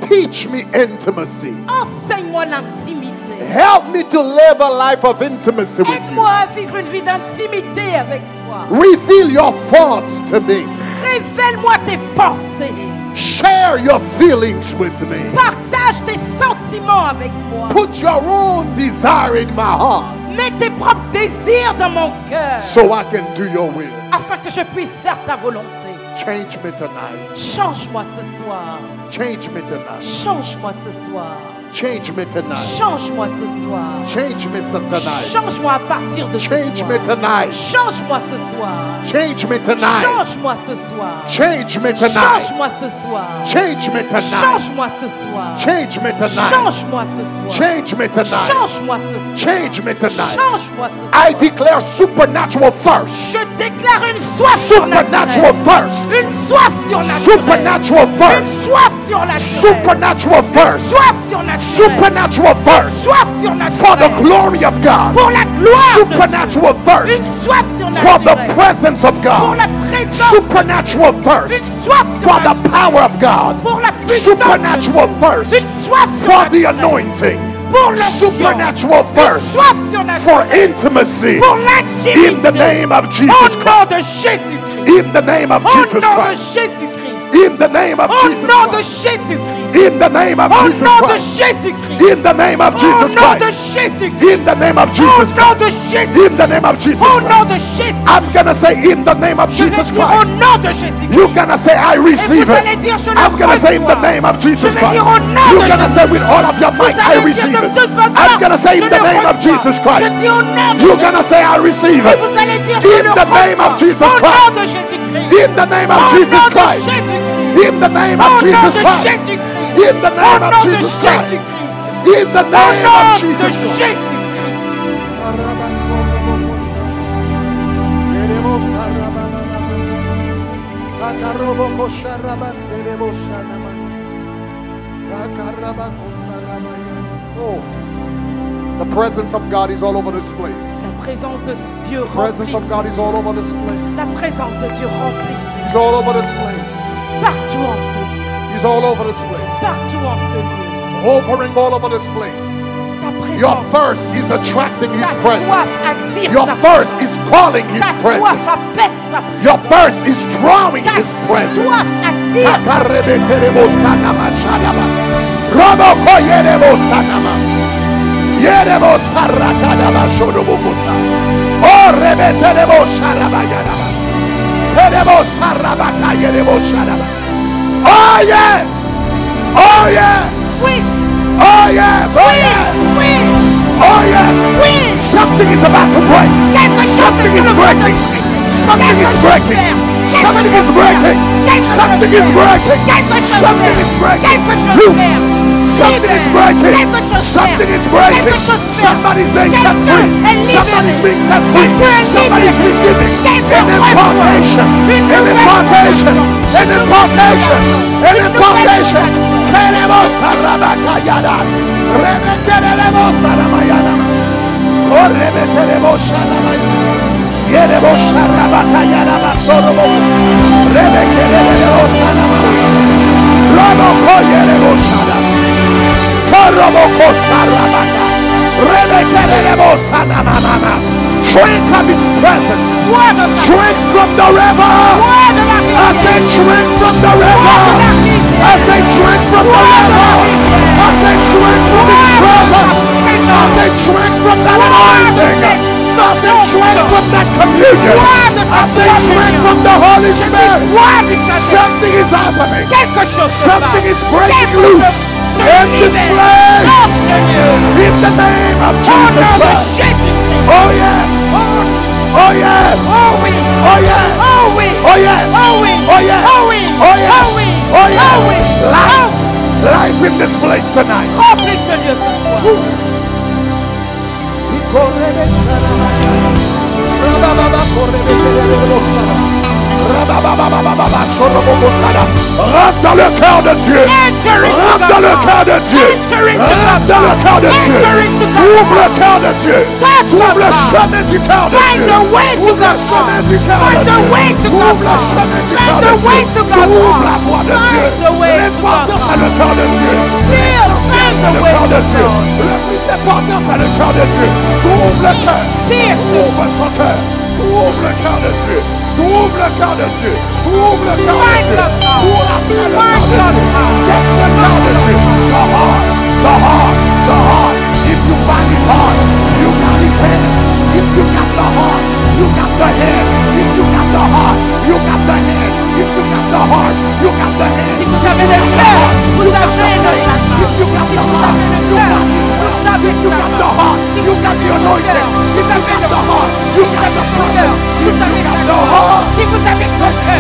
Teach me intimacy. Enseigne-moi l'intimité. Help me to live a life of intimacy with you. Aide-moi à vivre une vie d'intimité avec toi. Reveal your thoughts to me. Révèle-moi tes pensées. Share your feelings with me. Partage tes sentiments avec moi. Put your own desire in my heart Mets tes propres désirs dans mon cœur so I can do your will. afin que je puisse faire ta volonté. Change me tonight. Change-moi ce soir. Change me tonight. Change-moi ce soir. Change me tonight. Change-moi ce soir. Change me tonight. Change-moi à partir de ce Change soir. me tonight. Change-moi ce soir. Change me tonight. Change-moi ce soir. Change me tonight. Change-moi ce soir. Change me tonight. Change-moi ce soir. Change me tonight. Change-moi ce soir. Change me tonight. Change-moi ce soir. Change me tonight. Change-moi ce soir. I declare supernatural thirst. Je déclare une soif Supernatural surnaturelle. thirst. Une soif surnaturelle. Supernatural Une thirst. soif surnaturelle. Supernatural thirst. Soif surnaturelle. Supernatural thirst. Soif For the surnaturelle. glory of God. Pour la gloire de Supernatural Dieu. thirst. Une soif For the surnaturelle. presence of Pour God. la présence. Supernatural thirst. Une soif For the surnaturelle. power of God. Pour la puissance. Supernatural thirst. Une soif For the surnaturelle. anointing. Pour l'onction. Supernatural thirst. Soif For surnaturelle. intimacy. Pour l'intimité. In the name of Au Jesus nom Christ. de Jésus-Christ. In the name of Au Jesus nom de Christ. Jésus-Christ. In the name of Au Jesus nom de Christ. Jésus-Christ. In the name of Au Jesus nom de Christ. Jésus-Christ. In the name of Au Jesus nom de Christ. Jésus-Christ. In the name of Au Jesus nom Christ. de Jésus. In the name of Jesus Au nom Christ. de Jésus. I'm gonna say in the name of Je vais Jesus dire au Christ. nom de Jésus-Christ. You're gonna say I Et receive vous allez it. dire je le I'm gonna say in the reçois. name of Jesus Je vais Christ. dire au nom You're de gonna say with all of your Vous might I allez dire receive de it. toute votre I'm force, gonna say je in the le name of reçois. Jesus Je Christ. dis au nom de You're Jésus. gonna say I receive Et it. vous allez dire je In le the name of reçois. Jesus Au Christ. nom de Jésus-Christ. In the name of Au Jesus nom de Christ. Jésus-Christ. In the name Au of nom Jesus de Christ. Jésus-Christ. In the Au name nom of de Jesus Christ. Jésus-Christ. In the Au name nom of de Jesus Christ. Jésus-Christ. Oh, The presence of God is all over this place. La présence de Dieu The presence of remplit. God is all over this place. La présence de Dieu remplit. He's all over this place. Partout en ce lieu. He's all over this place. Partout en ce lieu. Hovering all over this place. Ta Your présence. thirst is attracting His Ta soif presence. attire Your sa thirst is calling His Ta soif presence. appelle sa présence. Your thirst is drawing Ta His presence. soif attire. Takarebeterebo sanama shalaba. Roboko yerebo sanama. Yerebo sarakadaba shodobokosa. Oh, rebeterebo sharaba yaraba. Terebo sarabaka yerebo sharaba. Oh yes! Oh yes! Oui, Oh yes! Oh yes! oui. Oh yes! Oui. Something is about to break. Quelque chose Something est is sur le point de breaking. briser. Something Quelque is chose breaking. faire. Something Quelque is chose breaking. faire. Quelque Something chose is faire. breaking. Quelque chose Something faire. is breaking. Quelque chose Loose. faire. Something is Libère. breaking. Quelque chose Something faire. is breaking. Quelque chose faire. Somebody's being set Quelqu'un free. est libéré. Somebody's being set free. Quelqu'un est Somebody's libéré. receiving Quelqu'un an reçoit impartation. une An nouvelle impartation. dimension. An impartation. An Une impartation. nouvelle Queremos sarabakayada. Rebekeremos saramayana. Oh, rebekeremos sharamayana. Yeremos sharabakayana basorobo. Rebekeremos saramaya. Roboko yeremos sharab. Toroboko sarabaka. Rebekeremos sanamama. Drink of His presence. Bois de la Drink from the river. Bois de la I say rivière. drink from the river. I say drink from the river. I say drink from His presence. I say drink from that anointing. I say drink from that communion. I say drink from the Holy Spirit. Something is happening. Quelque chose se Something passe. is breaking Quelque chose loose se in this libère. place. Oh, Seigneur. In the name of Au Jesus nom de Christ. Jésus-Christ. Oh yes. Oh yes. Oh oui. Oh yes. Oh oui. Oh yes. Oh oui. Oh yes. Oh oui. Oh yes. Oh oui. Oh yes. Oh oui. Life. Life in this place tonight. Remplis ce lieu ce soir. Rentre dans le cœur de Dieu. Rentre dans le cœur de Dieu. Rentre dans le cœur de Dieu. Ouvre le cœur de Dieu. Ouvre le chemin du cœur de Find Dieu. the way to Ouvre le God. chemin du cœur de Find the Dieu. way to God. Ouvre le chemin du Find cœur the de Dieu. way to God. Ouvre la voie de Find Dieu. the way to L'important God. c'est le cœur de Dieu. L'essentiel find c'est the le way cœur to de Dieu. God. Le plus important c'est le cœur de Dieu. Ouvre le cœur. Pierce. Ouvre son cœur. Ouvre le cœur de Dieu. Ouvre le cœur de Dieu. Ouvre le cœur de Find Dieu. the God. Ouvre après le cœur Find de the Dieu. God. Get le cœur de Dieu. The heart. The heart. The heart. If you find His heart, you got His hand. If you got the heart, you got the hand. If you got the heart, you got the hand. If you got the heart, you got the hand. Si vous avez le cœur, vous avez le face. If you got the heart, you got His face. If you got the heart, you got the anointing. If you got the heart, you got the presence. If you got the heart, Si vous avez le cœur,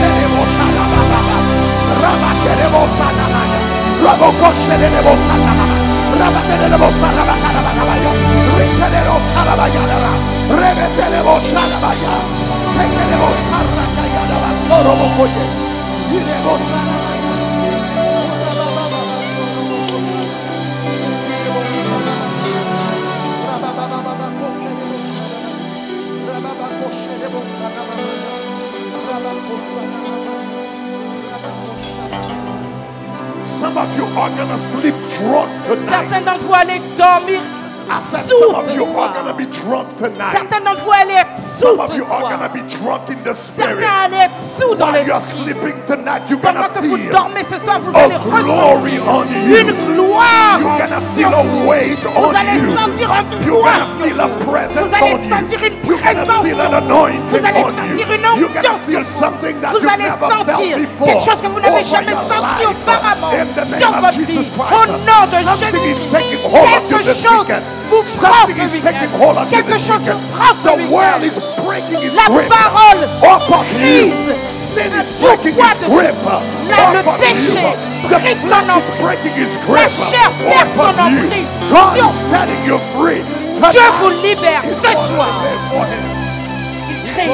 some of you are gonna sleep drunk tonight. certains d'entre vous allez dormir. I said Sous some of ce you soir. are gonna be drunk tonight. Certains d'entre vous allez être sous Some of ce you are soir. gonna be drunk in the spirit. Certains allez être sous dans While you're l'esprit. sleeping tonight, you're gonna Pendant que vous feel dormez ce soir, vous a allez glory ressentir on you. une gloire. You're gonna feel sur a vous. weight Vous on allez you. sentir un You're poids gonna sur feel a vous. presence Vous allez on you. sentir une You're gonna présence feel sur an vous. anointing Vous allez on you. sentir une You're gonna onction feel sur something that vous you've allez never felt sentir before quelque chose que vous n'avez over jamais your senti life. auparavant In the sur name of votre Jesus vie. Au Christ, nom de something is Jésus, taking hold of you quelque this chose weekend. vous frappe Something ce is taking week-end. hold of you Quelque this chose weekend. vous frappe ce The world week-end. is breaking its La grip parole off of you. brise Sin is le breaking poids its de grip le off of péché you. The brise flesh son is emprise. breaking its La grip chair perd off son of you. emprise. God Sur is setting you free. Dieu vous libère If ce you wanna soir. live for Him. Il crée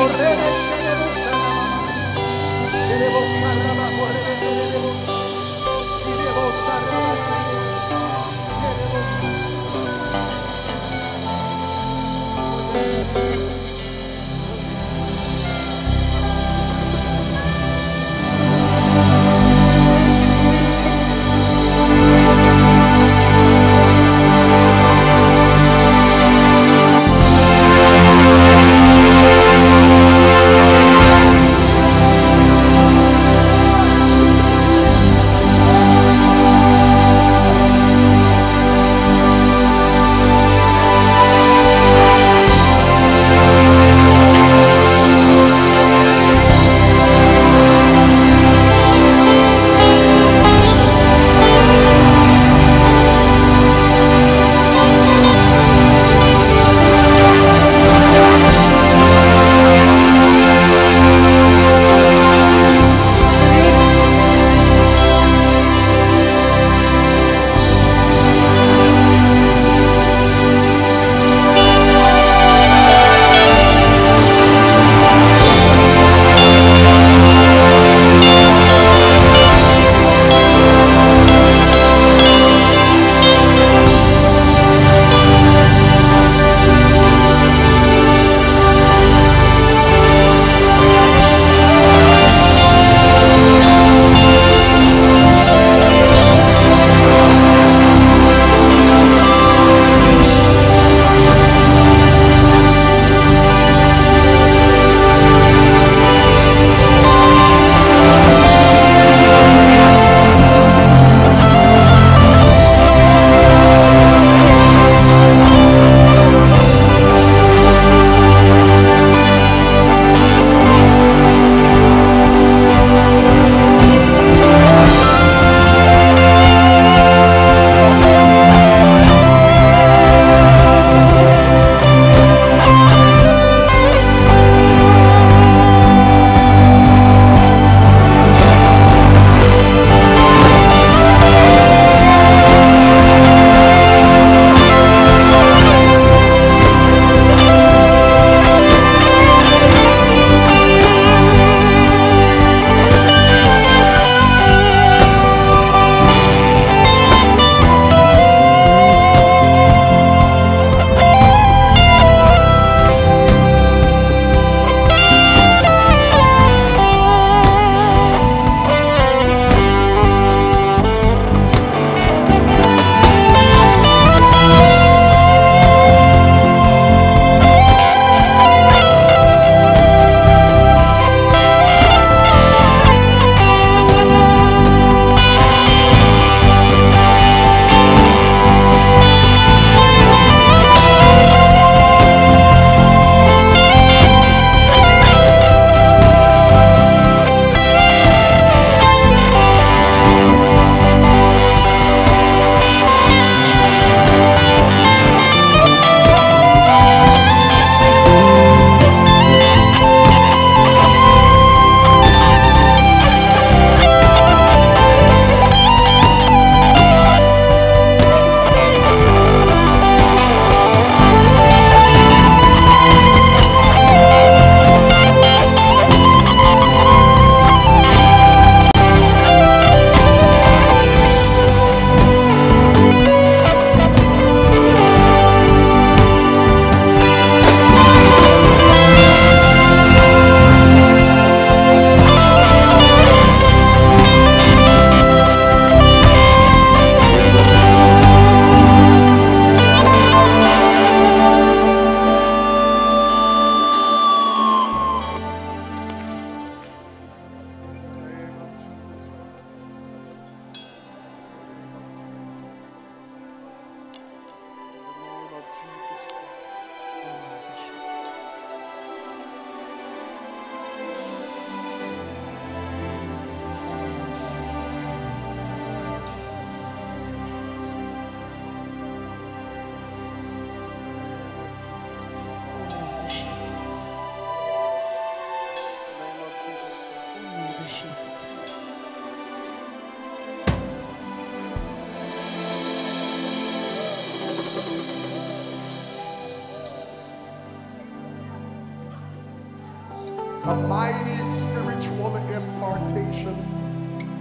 A mighty spiritual impartation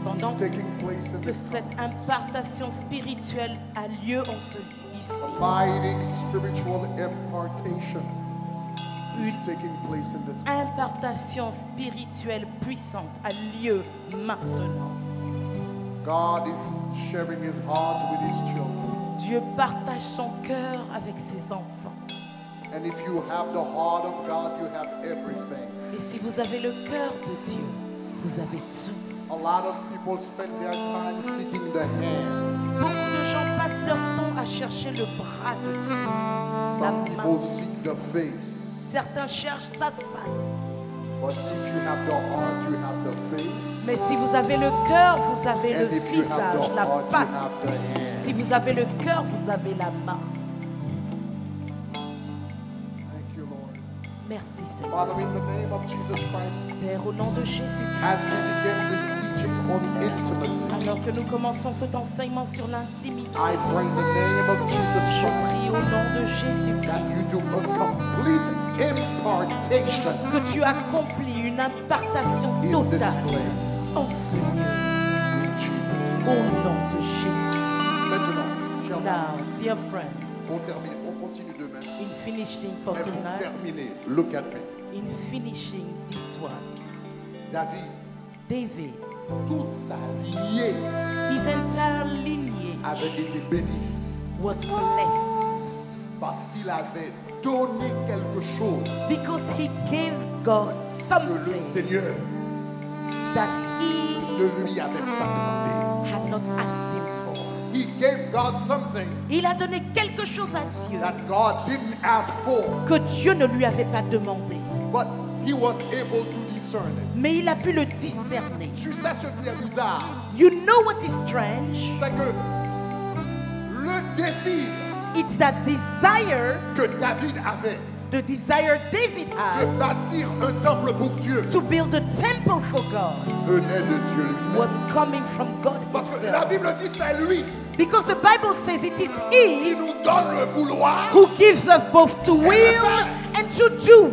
Pendant is taking place in que this cette conference. impartation spirituelle a lieu en ce ici. A mighty spiritual impartation is taking place in this conference. Impartation spirituelle puissante a lieu maintenant. God is sharing his heart with his children. Dieu partage son cœur avec ses enfants. And if you have the heart of God, you have everything. Et si vous avez le cœur de Dieu, vous avez tout. A lot of people spend their time seeking the hand. Beaucoup de gens passent leur temps à chercher le bras de Dieu. Some La main. people seek the face. Certains cherchent sa face. But if you have the heart, you have the face. Mais si vous avez le cœur, vous avez le And if you have visage, the la heart, you face. have the hand. Si vous avez le cœur, vous avez la main. Thank you, Lord. Merci Seigneur. Father, in the name of Jesus Christ, Père, au nom de Jésus, as we begin this teaching on intimacy, alors que nous commençons cet enseignement sur l'intimité, I pray in the name of Jesus je prie Christ au nom de Jésus that you do a complete impartation que tu accomplis une impartation in this totale place. en ce lieu, In Jesus' au name. nom de Jésus. Maintenant, chers Now, amis, dear friends, pour terminer, on continue demain. in finishing for Mais pour tonight, terminer, look at me. in finishing this one, David, David, toute sa lignée his entire lineage avait été bénie was blessed parce qu'il avait donné quelque chose because he gave God que le something Seigneur that he ne lui avait pas demandé. had not asked him for. He gave God something Il a donné quelque chose à Dieu that God didn't ask for, que Dieu ne lui avait pas demandé. but he was able to discern it. Mais il a pu le discerner. Tu sais ce qui est bizarre, You know what is strange? c'est que le désir It's that desire, que David avait the desire David de had bâtir un temple pour Dieu to build a temple for God venait de Dieu lui-même. was coming from God Parce que la himself. Bible dit c'est lui Because the Bible says it is qui He nous donne le vouloir. who gives us both to will and to do.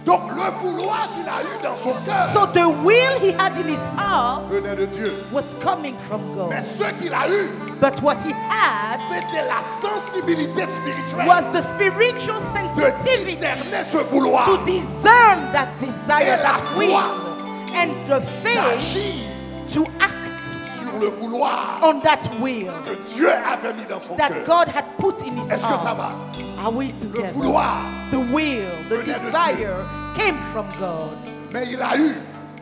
Donc le vouloir qu'il a eu dans son cœur So the will he had in his heart venait de Dieu. was coming from Mais God. ce qu'il a eu, But what he had c'était la sensibilité spirituelle was the spiritual de sensitivity discerner ce vouloir, to discern that desire, Et la that foi. will, and the faith d'agir to act sur le vouloir on that will que Dieu avait mis dans son that cœur. God had put in his Est-ce que ça heart. va? Are we Le together? vouloir, The will, the venait de desire came from God, mais il a eu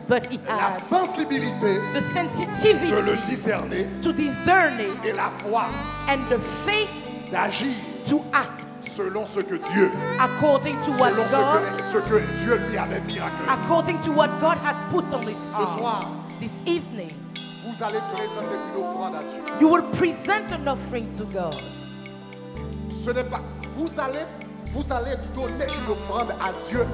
but he la had sensibilité the de le sensitivity discerner to discern it et la foi and the faith d'agir to act selon ce que Dieu, according to what selon God, ce que Dieu lui avait mis à cœur. according to what God had put on his Ce soir, heart. This evening, vous allez présenter une offrande à Dieu. you will present an offering to God. Ce n'est pas, vous allez donner une offrande à Dieu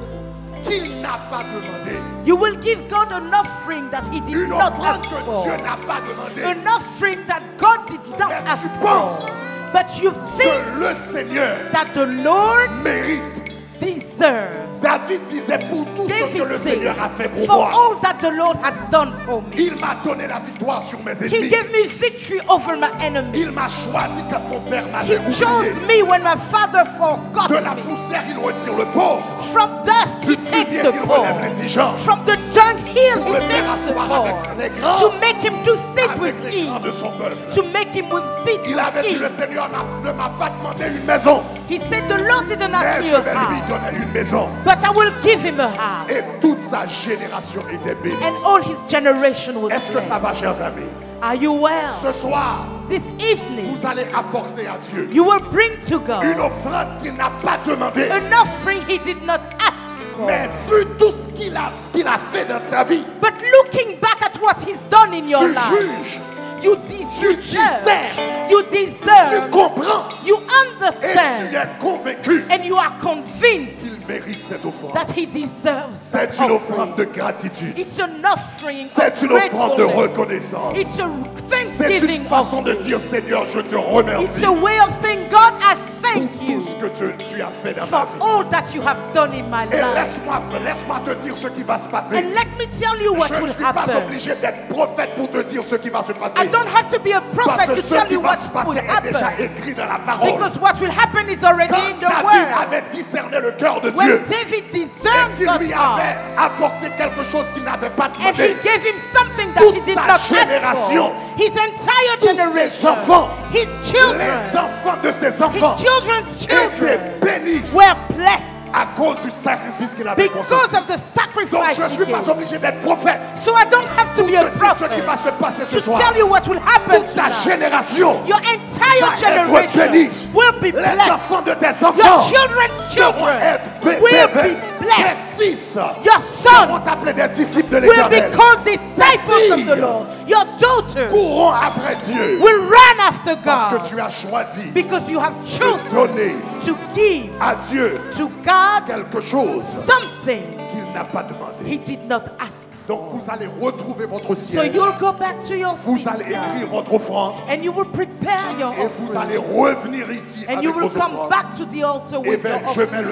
qu'il n'a pas demandé. You will give God an offering that he did Une not offrande ask que for. Dieu n'a pas demandé. An offering that God did not Mais ask tu for. penses But you think Que le Seigneur that the Lord mérite. deserves. David disait pour tout ce que David le said, Seigneur a fait pour for moi, all that the Lord has done for me. il m'a donné la victoire sur mes He ennemis. gave me victory over my enemies. Il m'a choisi quand mon père He m'avait oublié. chose me when my father forgot De la me. poussière, il retire le pauvre. From dust Du he takes fumier, the il poor. relève l'indigent. From the dunghill Pour he le faire takes the asseoir poor. avec les grands, To make him to sit with avec les grands kings. de son peuple. To make him with sit Il avait dit, with le kings. Seigneur ne m'a pas demandé une maison, He said the Lord didn't mais ask je me a vais lui house, donner une maison. but I will give him a house. Et toute sa génération était bénie. And all his generation was Est-ce que ça blessed. va, chers amis? Are you well? Ce soir, This evening, vous allez apporter à Dieu you will bring to God une offrande qu'il n'a pas demandée. an offering he did not ask for. Mais vu tout ce qu'il a fait dans ta vie, But looking back at what he's done in your tu life, juges, you tu deserve, you tu deserve, comprends you et tu understand, es convaincu and you are convinced qu'il mérite cette offrande. that he deserves that C'est une offrande offering. de gratitude. It's an offering C'est of une offrande de gratefulness. reconnaissance. It's a C'est thanksgiving une façon de offering. dire, Seigneur, je te It's remercie. a way of saying, God, I thank pour you tout ce que tu as fait dans ma for vie. all that you have done in my Et life. laisse-moi te dire ce qui va se passer. And let me tell you what Je ne will suis pas happen. obligé d'être prophète pour te dire ce qui va se passer. I don't have to be a Parce prophet que to ce tell qui you va what se will passer est déjà happen. écrit dans la parole. Because what will happen is already in Quand the David word. avait discerné le cœur de When Dieu, David et discerned qu'il God's lui heart, avait apporté quelque chose qu'il n'avait pas and he demandé, gave him something that toute he did sa not ask génération, for. His entire tous ses generation, enfants, his children, les enfants de ses his enfants children's étaient children bénis were blessed à cause du sacrifice qu'il avait because consenti. of the Donc sacrifice je ne he suis pas gave. obligé d'être prophète So I don't have to pour be a te dire ce prophet qui va se passer ce to soir. tell you what will happen Toute ta tonight. génération Your entire va être generation bénie. will be Les blessed. enfants de tes Your enfants children's seront children will be blessed. Tes fils Your seront sons appelés des disciples de will be l'Éternel. called disciples of the filles Lord. Your daughters Courons après Dieu will run after parce que God tu as choisi because you have de chosen donner to give à Dieu to God quelque chose something qu'il n'a pas demandé. he did not ask for. Donc vous allez retrouver votre So ciel. you'll go back to your Vous seat allez now, écrire votre offrande and you will prepare your et vous allez offering, revenir ici and avec you vos will come offrandes. back to the altar Et with your je vais offering,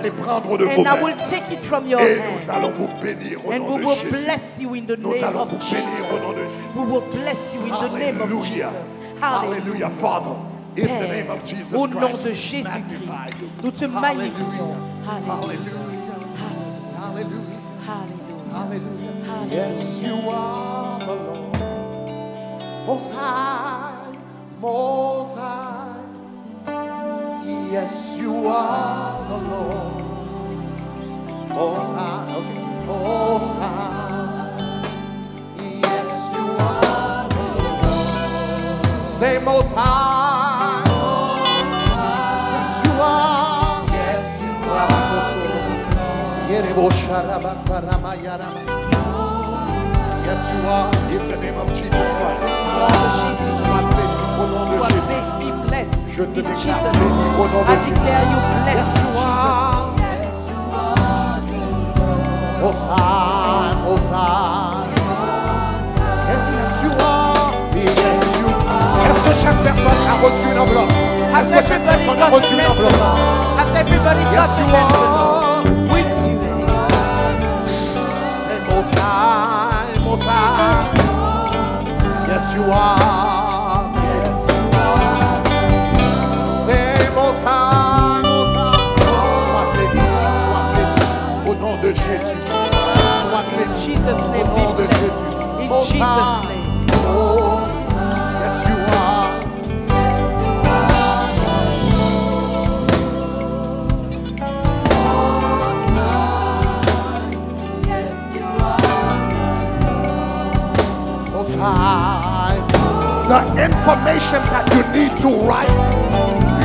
les prendre de vos and I mains. will take it from your Et nous allons hands, vous bénir au and nom we de will Jésus. bless you in the Nous name allons of vous bénir au nom de Jesus. Jésus. We will bless you in the name of Jesus. Hallelujah. Hallelujah, Father. In the Père, name of Jesus au nom Christ, de we Jésus-Christ, magnify you. nous te Hallelujah. magnifions. Hallelujah. Hallelujah. Hallelujah. Hallelujah. Hallelujah. Hallelujah. Yes, you are the Lord. Most high, most high. Yes, you are the Lord. Most high. Okay. Most high. Yes, you are the Lord. Say most high. Yes, you are. Yes, you are. Yes, you are. In the name of Jesus Christ. Sois béni au nom de Jésus. Be blessed. Je te In déclare Jesus' béni name. au nom I de Jésus. declare you blessed. Yes, you are. Most high, most high. Yes, you are. Yes, you are. Est-ce que chaque personne a reçu une enveloppe? Has Est-ce que chaque everybody personne a got reçu an une enveloppe? envelope? Has everybody Yes, got you an are. envelope with you? Say most high, most high. Yes, you are. Say most high, most high. Sois béni au nom de Jésus. Sois béni Jesus' name, au nom be de blessed. Jésus. In Most Jesus' high. name. Oh, yes, you are. Most high. The information that you need to write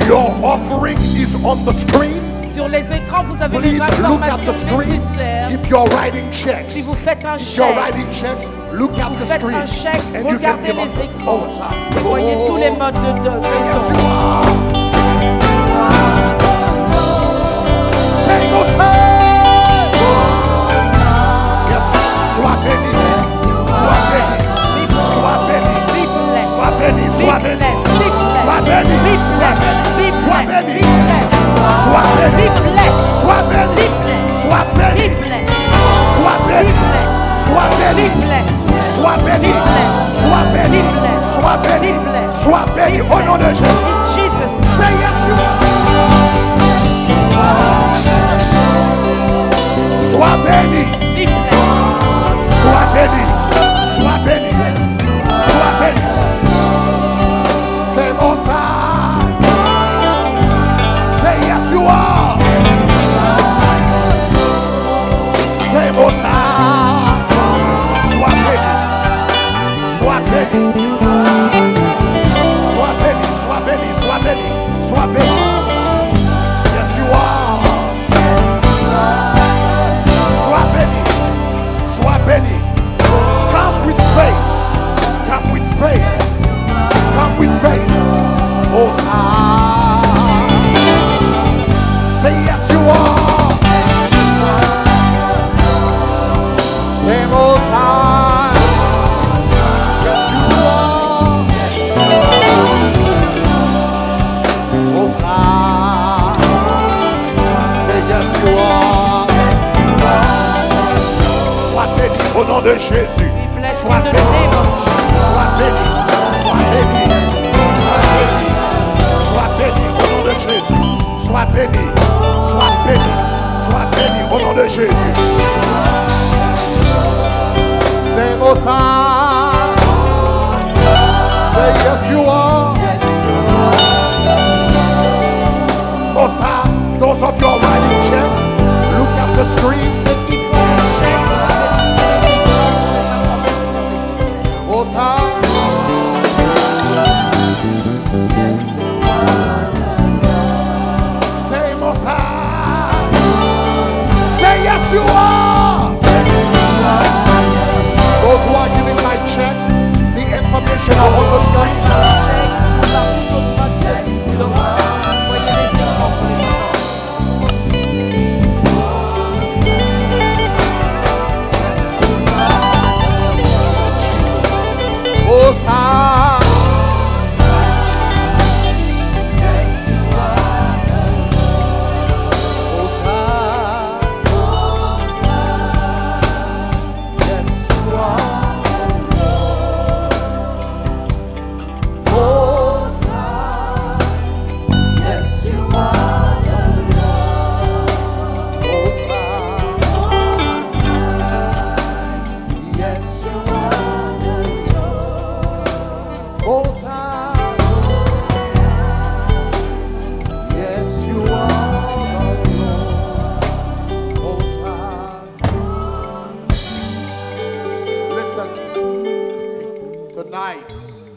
your offering is on the screen. Sur les écrans, vous avez les Please look at the informations screen. nécessaires. If you're writing checks, Si vous faites un if you're chèque, writing checks, look at vous the faites screen un chèque, and you can regardez give les up. écrans. Oh, ça. Et voyez tous les modes de Say yes, you don. are. Say most high. Yes, sois béni, sois béni, sois béni, Be blessed. sois béni, sois Be béni, blessed. Be blessed. sois béni, Be sois blessed. béni, Be sois blessed. béni, Be blessed. sois béni, Be blessed. sois béni, Be blessed. sois Be béni, blessed. sois béni, Be blessed. sois béni, Be blessed. sois béni, Be blessed. sois béni, Be blessed. sois béni, Be blessed. sois béni Be au nom de blessed. Jésus. In Jesus' Say yes, you are. Sois béni, name, be blessed. sois béni, sois béni, sois béni. C'est mon sang. Say yes, you are. C'est mon sang. Sois béni, sois béni. Sois béni, sois béni, sois béni, sois béni. Yes, you are. Sois béni, sois béni. Come with faith. de Jésus. We bless Sois in the béni. name of Jesus. Sois béni. Sois béni. Sois béni. Sois béni au nom de Jésus. Sois béni. Sois béni. Sois béni au nom de Jésus. Say Mosa. Say yes you are. Mosa, those of you writing checks, look at the screen. Ceux qui font les chèques, Mosa. Say Mosa. Say yes you are. Those who are giving my check, the information are on the screen. Mosa.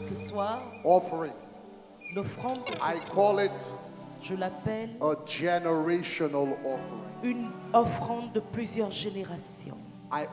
Ce soir, Offering. l'offrande de ce I soir, call it je l'appelle a generational offering. une offrande de plusieurs générations. I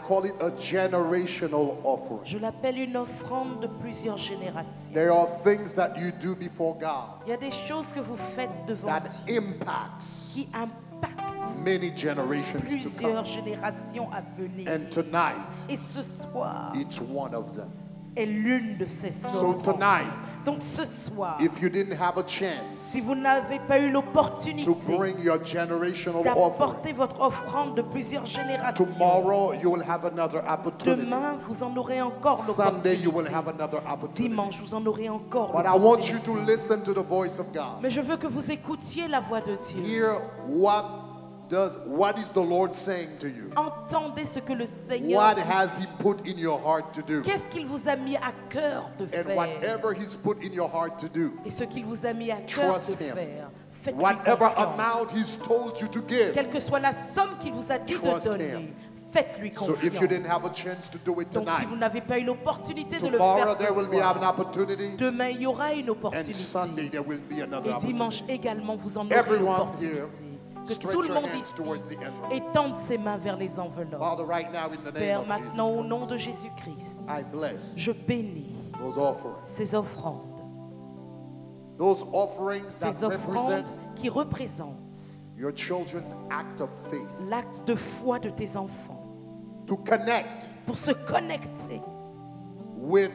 call it a generational offering. Je l'appelle une offrande de plusieurs générations. There are things that you do before God Il y a des choses que vous faites devant that Dieu impacts qui impactent many generations to plusieurs come. générations à venir. And tonight, Et ce soir it's one of them. est l'une de ces So offrandes. tonight, Donc ce soir, if you didn't have a chance si vous n'avez pas eu l'opportunité to bring your generational offering, d'apporter votre offrande de plusieurs générations, tomorrow you will have another opportunity. demain vous en aurez encore Sunday you will l'opportunité. have another opportunity. Dimanche vous en aurez encore But I want you l'opportunité. to listen to the voice of God. Mais je veux que vous écoutiez la voix de Dieu. Hear what is the Lord saying to you? Entendez ce que le Seigneur What dit. has He put in your heart to do? Qu'est-ce qu'il vous a mis à cœur de And faire? whatever He's put in your heart to do, Et ce qu'il vous a mis à cœur Trust de him. faire, faites-lui whatever confiance. amount He's told you to give. Quelle que soit la somme qu'il vous a dit Trust de donner, him. faites-lui So confiance. if you didn't have a chance to do it Donc si tonight, vous n'avez pas eu l'opportunité de le tomorrow faire there ce will be an soir, opportunity, demain il y aura une and opportunité. Sunday there will be another Et dimanche opportunity. également, vous en aurez Everyone l'opportunité. here, Que stretch tout le your monde hands ici towards the envelope. étende ses mains vers les enveloppes. Father, right now in the name Père, of maintenant au Jesus, nom de Jésus-Christ, I bless je bénis those offerings. ces offrandes. Those offerings that Ces offrandes represent qui représentent your children's act of faith l'acte de foi de tes enfants to connect pour se connecter with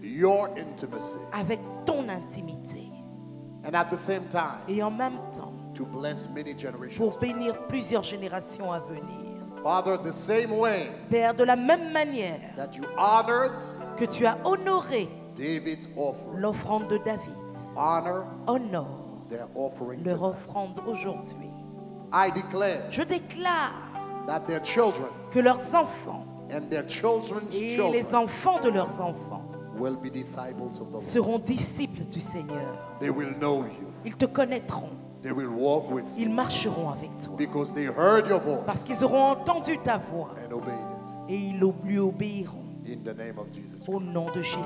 your intimacy avec ton intimité and at the same time et en même temps to bless many generations. pour bénir plusieurs générations à venir. Father, the same way Père, de la même manière that you honored que tu as honoré David's offering, l'offrande de David, honor honore their offering leur tonight. offrande aujourd'hui. I declare Je déclare that their children que leurs enfants and their children's et children les enfants de leurs enfants will be disciples of the Lord. seront disciples du Seigneur. They will know you. Ils te connaîtront, They will walk with you ils marcheront avec toi because they heard your voice parce qu'ils auront entendu ta voix and obeyed it. et ils lui obéiront In the name of Jesus. au nom de Jésus.